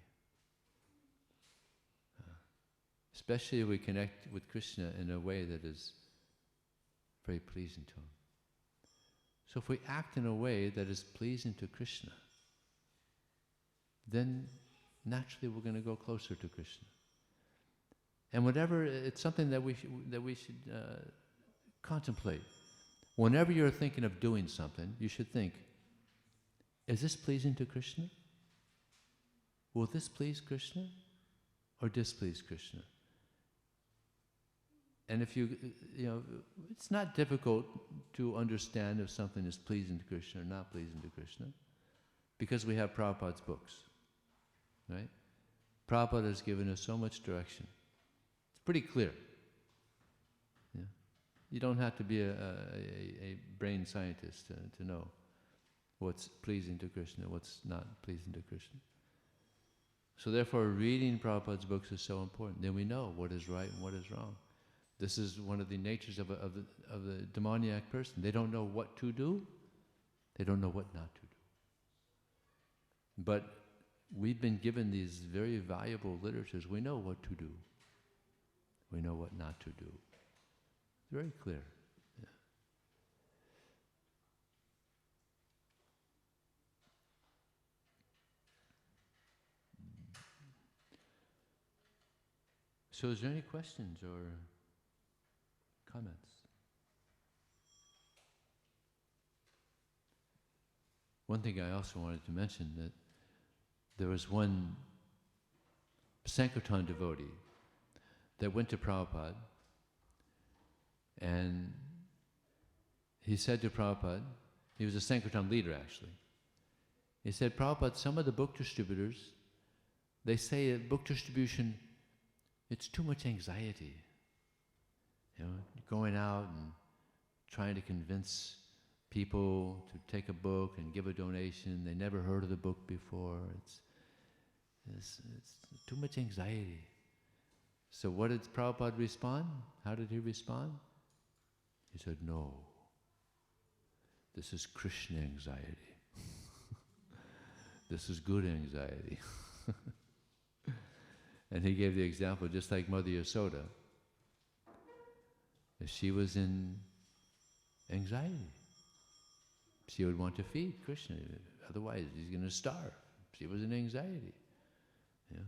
Especially if we connect with Krishna in a way that is very pleasing to him. So if we act in a way that is pleasing to Krishna, then naturally we're going to go closer to Krishna. And whatever, it's something that we should contemplate. Whenever you're thinking of doing something, you should think, is this pleasing to Krishna? Will this please Krishna or displease Krishna? And if it's not difficult to understand if something is pleasing to Krishna or not pleasing to Krishna, because we have Prabhupada's books, right? Prabhupada has given us so much direction. It's pretty clear. Yeah? You don't have to be a brain scientist to know what's pleasing to Krishna, what's not pleasing to Krishna. So therefore, reading Prabhupada's books is so important. Then we know what is right and what is wrong. This is one of the natures of the demoniac person. They don't know what to do. They don't know what not to do. But we've been given these very valuable literatures. We know what to do. We know what not to do. It's very clear. Yeah. So is there any questions or comments? One thing I also wanted to mention, that there was one Sankirtan devotee that went to Prabhupada, and he said to Prabhupada, he was a Sankirtan leader actually, he said, Prabhupada, some of the book distributors, they say that book distribution, it's too much anxiety. Going out and trying to convince people to take a book and give a donation. They never heard of the book before. It's too much anxiety. So what did Prabhupada respond? How did he respond? He said, no. This is Krishna anxiety. This is good anxiety. And he gave the example, just like Mother Yasoda. If she was in anxiety, she would want to feed Krishna, otherwise he's going to starve. She was in anxiety. Yeah.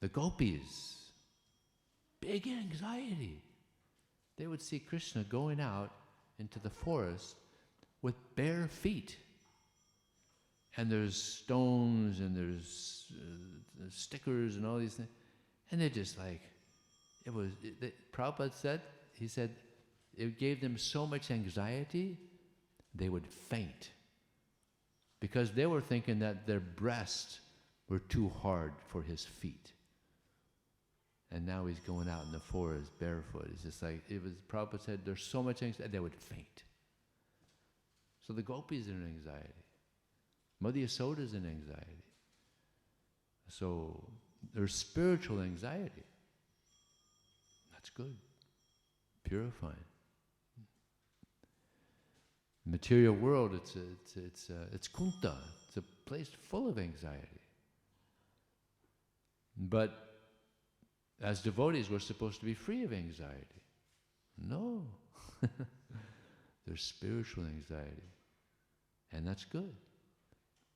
The gopis, big anxiety. They would see Krishna going out into the forest with bare feet. And there's stones and there's stickers and all these things. And they're just like, Prabhupada said, he said, it gave them so much anxiety, they would faint. Because they were thinking that their breasts were too hard for his feet. And now he's going out in the forest barefoot. It's just like, Prabhupada said, there's so much anxiety, they would faint. So the gopis are in anxiety. Mother Yasoda is in anxiety. So there's spiritual anxiety. That's good. Purifying. Material world, it's kunta. It's a place full of anxiety. But as devotees, we're supposed to be free of anxiety. No. There's spiritual anxiety. And that's good.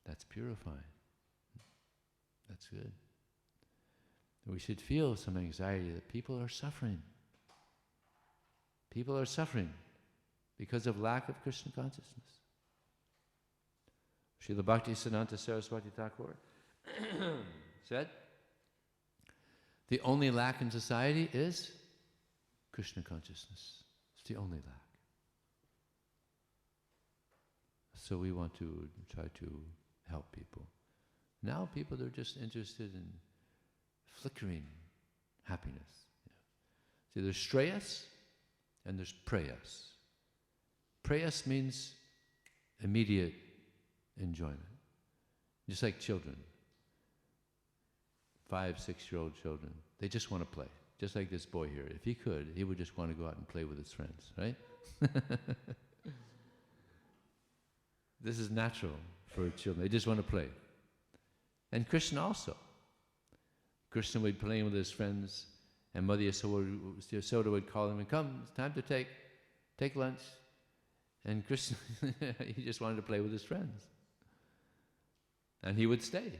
That's purifying. That's good. We should feel some anxiety that people are suffering. People are suffering because of lack of Krishna consciousness. Srila Bhaktisiddhanta Saraswati Thakur said, the only lack in society is Krishna consciousness. It's the only lack. So we want to try to help people. Now people are just interested in flickering happiness. See, there's shreyas and there's preyas. Preyas means immediate enjoyment. Just like children, 5, 6-year-old children, they just want to play. Just like this boy here. If he could, he would just want to go out and play with his friends, right? This is natural for children. They just want to play. And Krishna also. Krishna would be playing with his friends, and Mother Yasoda would call him and come, it's time to take lunch. And Krishna, he just wanted to play with his friends. And he would stay.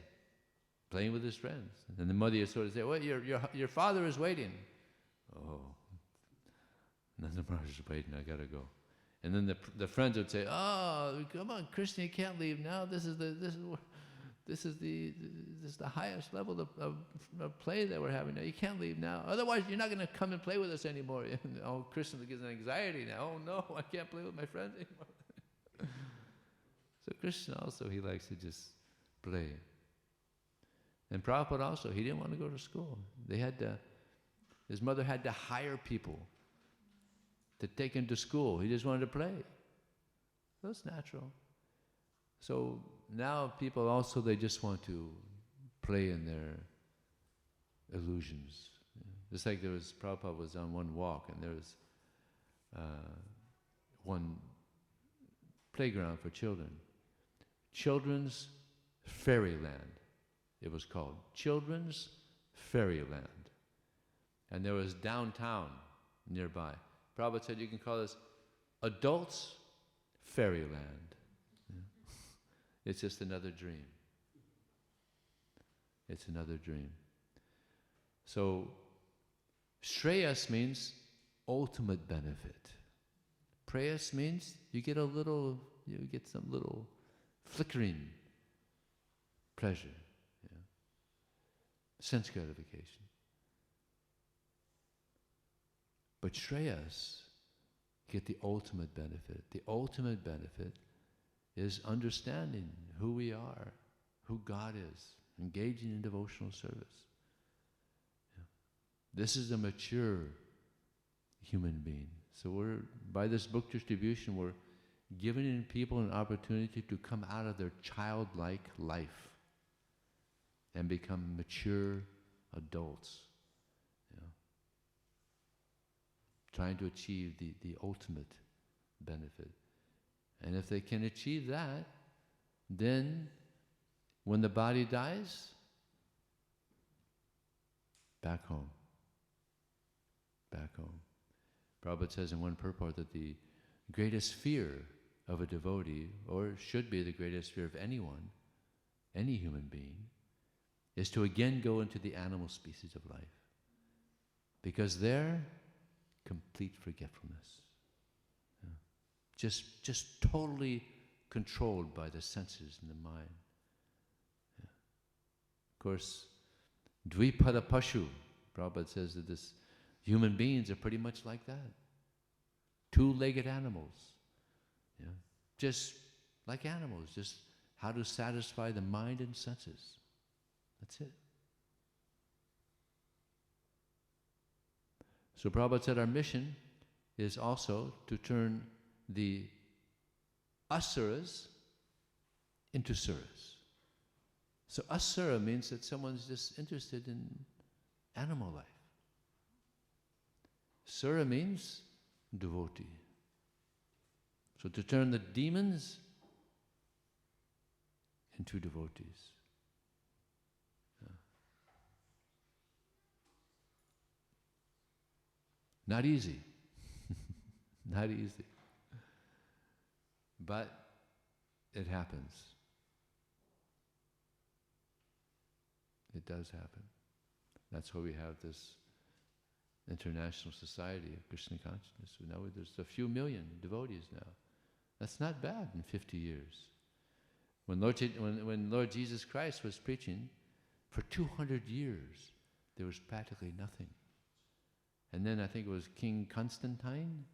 playing with his friends. And the mother sort of say, well, your father is waiting. Oh, Nanda Maharaj is waiting, I gotta go. And then the friends would say, oh, come on, Krishna, you can't leave now. This is the highest level of play that we're having now. You can't leave now. Otherwise, you're not going to come and play with us anymore. Oh, Krishna gets an anxiety now. Oh no, I can't play with my friends anymore. So Krishna also, he likes to just play. And Prabhupada also, he didn't want to go to school. His mother had to hire people to take him to school. He just wanted to play. That's natural. So now people also, they just want to play in their illusions. Just like Prabhupada was on one walk and there was one playground for children. Children's Fairyland, it was called. Children's Fairyland. And there was downtown nearby. Prabhupada said you can call this Adults Fairyland. It's just another dream. It's another dream. So, Shreyas means ultimate benefit. Prayas means you get some little flickering pleasure, sense gratification. But Shreyas get the ultimate benefit. The ultimate benefit is understanding who we are, who God is, engaging in devotional service. This is a mature human being. So by this book distribution, we're giving people an opportunity to come out of their childlike life and become mature adults, trying to achieve the ultimate benefit. And if they can achieve that, then when the body dies, back home. Back home. Prabhupada says in one purport that the greatest fear of a devotee, or should be the greatest fear of anyone, any human being, is to again go into the animal species of life. Because there, complete forgetfulness. Just totally controlled by the senses and the mind. Of course, Dvipada Pashu, Prabhupada says that human beings are pretty much like that. Two-legged animals. Just like animals, just how to satisfy the mind and senses. That's it. So Prabhupada said our mission is also to turn the asuras into suras. So asura means that someone's just interested in animal life. Sura means devotee. So to turn the demons into devotees. Not easy. Not easy. But it happens. It does happen. That's why we have this International Society of Krishna Consciousness. Now there's a few million devotees now. That's not bad in 50 years. When Lord Jesus Christ was preaching, for 200 years, there was practically nothing. And then I think it was King Constantine.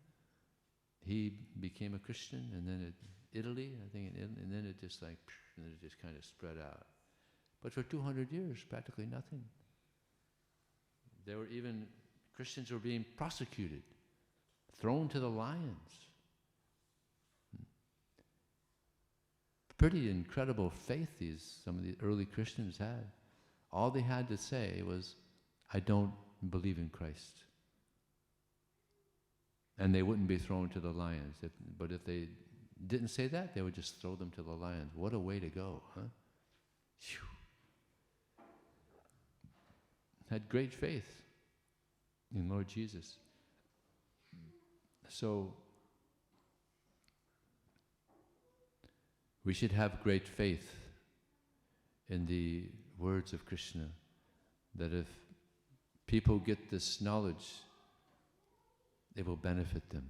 He became a Christian, and then Italy, I think, and then it just kind of spread out. But for 200 years, practically nothing. Christians were being prosecuted, thrown to the lions. Pretty incredible faith some of the early Christians had. All they had to say was, I don't believe in Christ. And they wouldn't be thrown to the lions. But if they didn't say that, they would just throw them to the lions. What a way to go, huh? Whew. Had great faith in Lord Jesus. So, we should have great faith in the words of Krishna, that if people get this knowledge, it will benefit them.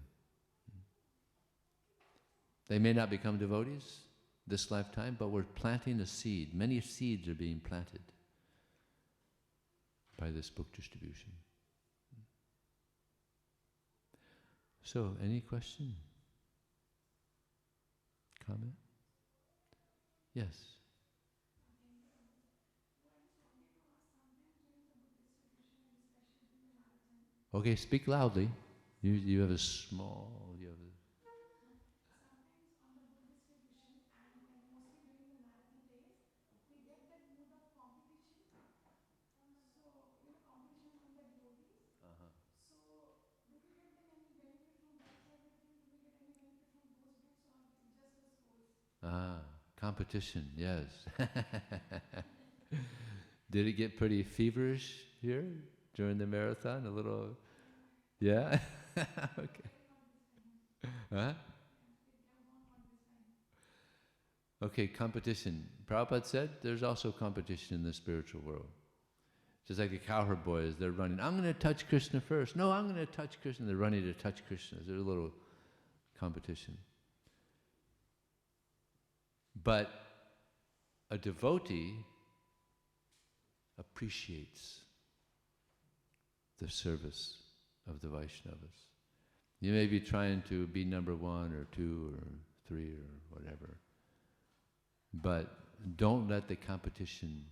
They may not become devotees this lifetime, but we're planting a seed. Many seeds are being planted by this book distribution. So, any question? Comment? Yes. Okay, speak loudly. You have a small. Competition, yes. Did it get pretty feverish here during the marathon? A little, yeah? Okay. Huh? Okay, competition. Prabhupada said there's also competition in the spiritual world. Just like the cowherd boys, they're running, I'm going to touch Krishna first. No, I'm going to touch Krishna. They're running to touch Krishna. There's a little competition. But a devotee appreciates the service of the Vaishnavas. You may be trying to be number 1 or 2 or 3 or whatever, but don't let the competition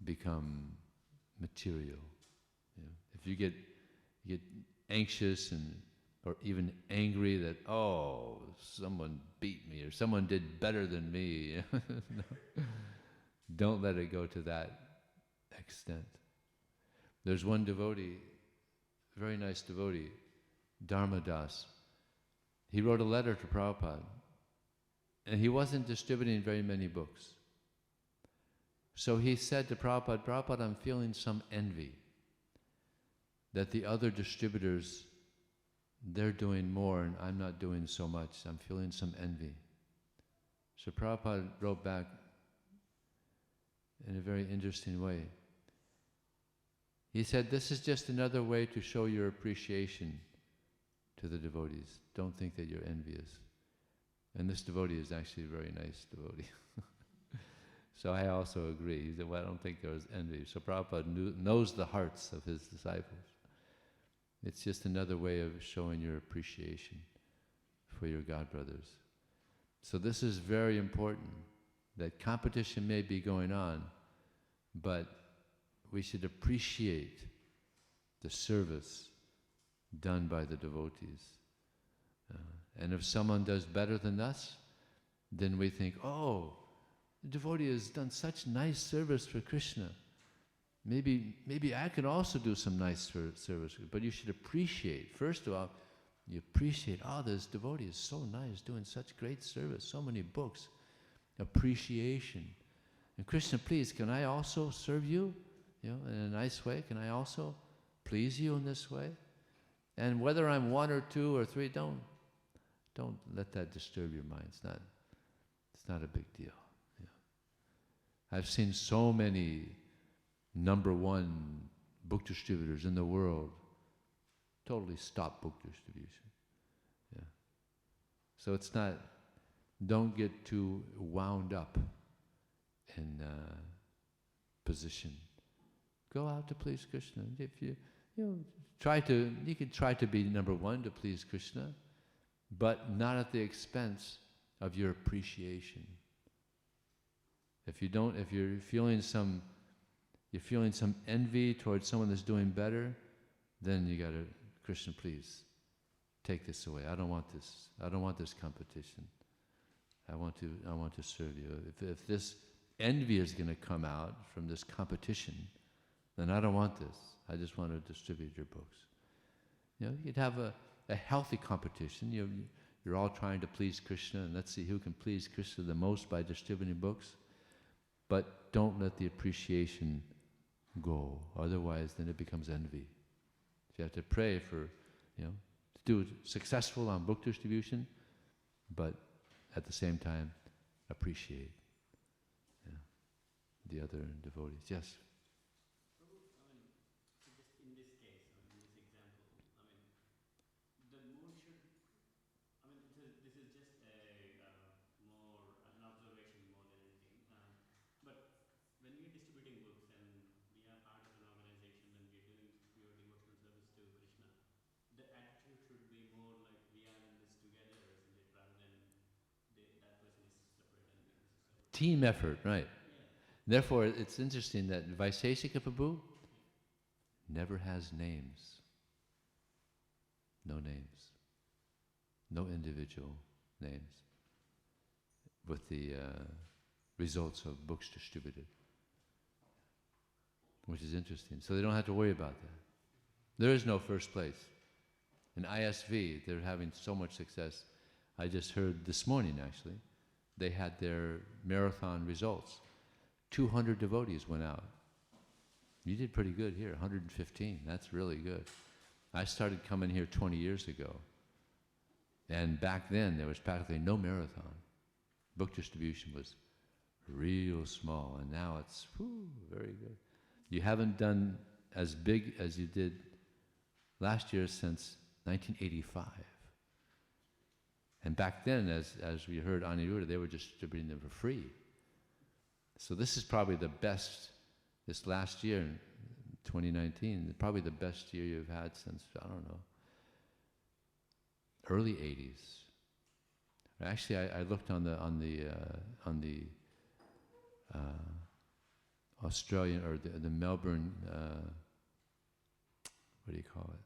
become material. You know, if you get anxious or even angry that, oh, someone beat me or someone did better than me. No. Don't let it go to that extent. There's one devotee, very nice devotee, Dharmadas. He wrote a letter to Prabhupada, and he wasn't distributing very many books. So he said to Prabhupada, Prabhupada, I'm feeling some envy that the other distributors, they're doing more and I'm not doing so much. I'm feeling some envy. So Prabhupada wrote back in a very interesting way. He said, this is just another way to show your appreciation to the devotees. Don't think that you're envious. And this devotee is actually a very nice devotee. So I also agree. He said, well, I don't think there was envy. So Prabhupada knows the hearts of his disciples. It's just another way of showing your appreciation for your God brothers. So this is very important, that competition may be going on, but we should appreciate the service done by the devotees. And if someone does better than us, then we think, oh, the devotee has done such nice service for Krishna. Maybe I could also do some nice service. But you should appreciate, first of all, you appreciate, oh, this devotee is so nice, doing such great service, so many books. Appreciation. And Krishna, please, can I also serve you? You know, in a nice way? Can I also please you in this way? And whether I'm 1 or 2 or 3, don't let that disturb your mind. It's not a big deal. Yeah. I've seen so many number 1 book distributors in the world totally stop book distribution. Yeah. So it's not, don't get too wound up in position. Go out to please Krishna. If you can try to be number 1 to please Krishna, but not at the expense of your appreciation. If you're feeling some envy towards someone that's doing better, then you gotta, Krishna, please, take this away. I don't want this competition. I want to serve you. If this envy is going to come out from this competition, then I don't want this. I just want to distribute your books. You know, you'd have a healthy competition. You're all trying to please Krishna, and let's see who can please Krishna the most by distributing books. But don't let the appreciation go. Otherwise, then it becomes envy. So you have to pray for, to do it successful on book distribution, but at the same time, appreciate. Yeah. the other devotees. Yes? Prabhu, so just in this case, in this example, the mood should, this is just more an observation more than anything. But when we are distributing books and we are part of an organization and we are doing pure devotional service to Krishna, the attitude should be more like we are in this together, isn't it? Rather than that person is separate and this is separate. Team effort, right. Yeah. Therefore, it's interesting that Vaiseshika Prabhu never has names. No names. No individual names with the results of books distributed, which is interesting. So they don't have to worry about that. There is no first place. In ISV, they're having so much success. I just heard this morning, actually, they had their marathon results. 200 devotees went out. You did pretty good here, 115. That's really good. I started coming here 20 years ago. And back then, there was practically no marathon. Book distribution was real small, and now it's very good. You haven't done as big as you did last year since 1985. And back then, as we heard Aniruddha, they were distributing them for free. So this is probably the best, this last year, 2019, probably the best year you've had since, I don't know, early 80s. Actually, I looked on the Australian, or the Melbourne, what do you call it?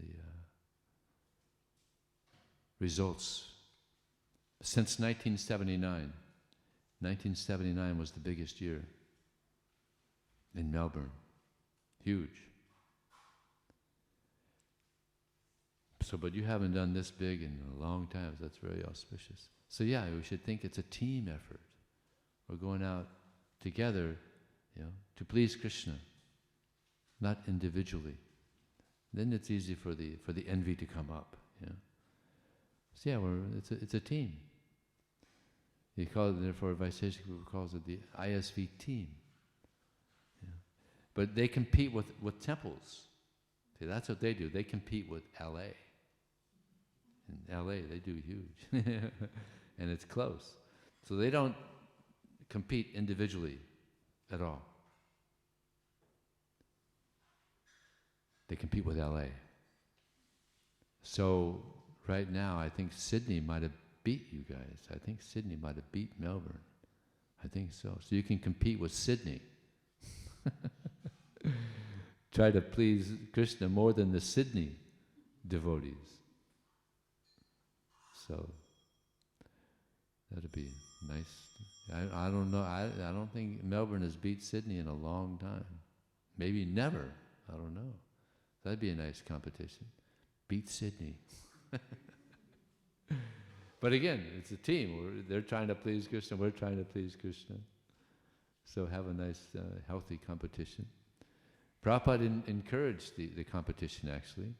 The results. Since 1979. 1979 was the biggest year in Melbourne. Huge. So, but you haven't done this big in a long time, so that's very auspicious. So yeah, we should think it's a team effort. We're going out together, to please Krishna, not individually. Then it's easy for the envy to come up. So yeah, it's a team. He calls it, therefore, Vaiseshika calls it the ISV team. But they compete with temples. See, that's what they do. They compete with LA. In LA, they do huge. And it's close. So they don't compete individually at all. They compete with LA. So right now, I think Sydney might have beat you guys. I think Sydney might have beat Melbourne. I think so. So you can compete with Sydney. Try to please Krishna more than the Sydney devotees. So that'd be nice. I don't know. I don't think Melbourne has beat Sydney in a long time. Maybe never. I don't know. That'd be a nice competition. Beat Sydney. But again, it's a team. They're trying to please Krishna. We're trying to please Krishna. So have a nice, healthy competition. Prabhupada encouraged the competition, actually.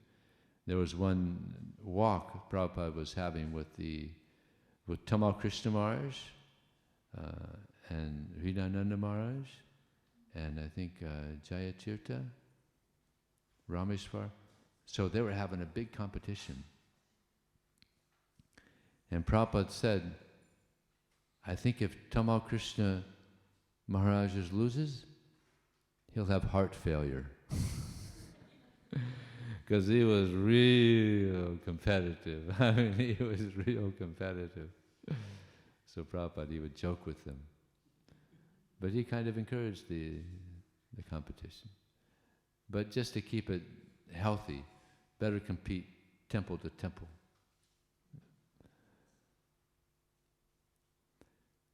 There was one walk Prabhupada was having with Tamal Krishna Maharaj and Hridayananda Maharaj, and I think Jayatirtha, Rameshwar. So they were having a big competition. And Prabhupada said, I think if Tamal Krishna Maharaj loses, he'll have heart failure. Because he was real competitive. I mean, he was real competitive. So Prabhupada, he would joke with them. But he kind of encouraged the competition. But just to keep it healthy, better compete temple to temple.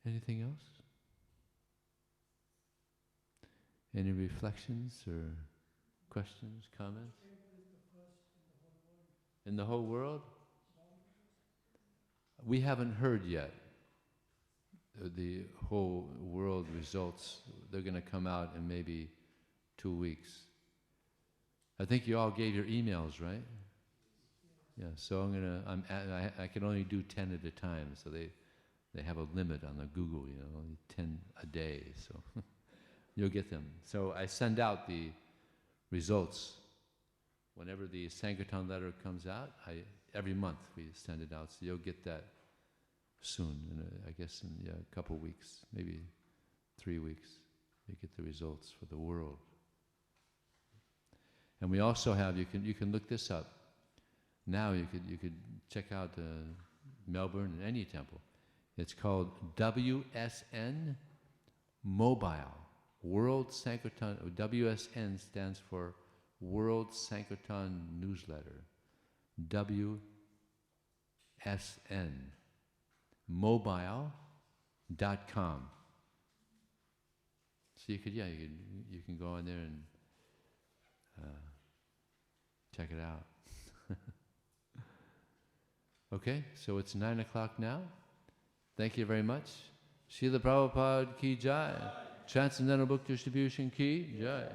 Anything else? Any reflections or questions, comments? In the whole world? We haven't heard yet. The whole world results, they're going to come out in maybe 2 weeks. I think you all gave your emails, right? Yeah, so I can only do 10 at a time, so They have a limit on the Google, only 10 a day, so you'll get them. So I send out the results. Whenever the Sankirtan letter comes out, every month we send it out, so you'll get that soon, I guess in a couple weeks, maybe 3 weeks, you get the results for the world. And we also have, you can look this up. Now you could check out Melbourne and any temple. It's called WSN Mobile, World Sankirtan. WSN stands for World Sankirtan Newsletter. WSN Mobile.com. So you can go in there and check it out. Okay, so it's 9 o'clock now. Thank you very much. Srila Prabhupada ki jai. Transcendental Book Distribution ki jai.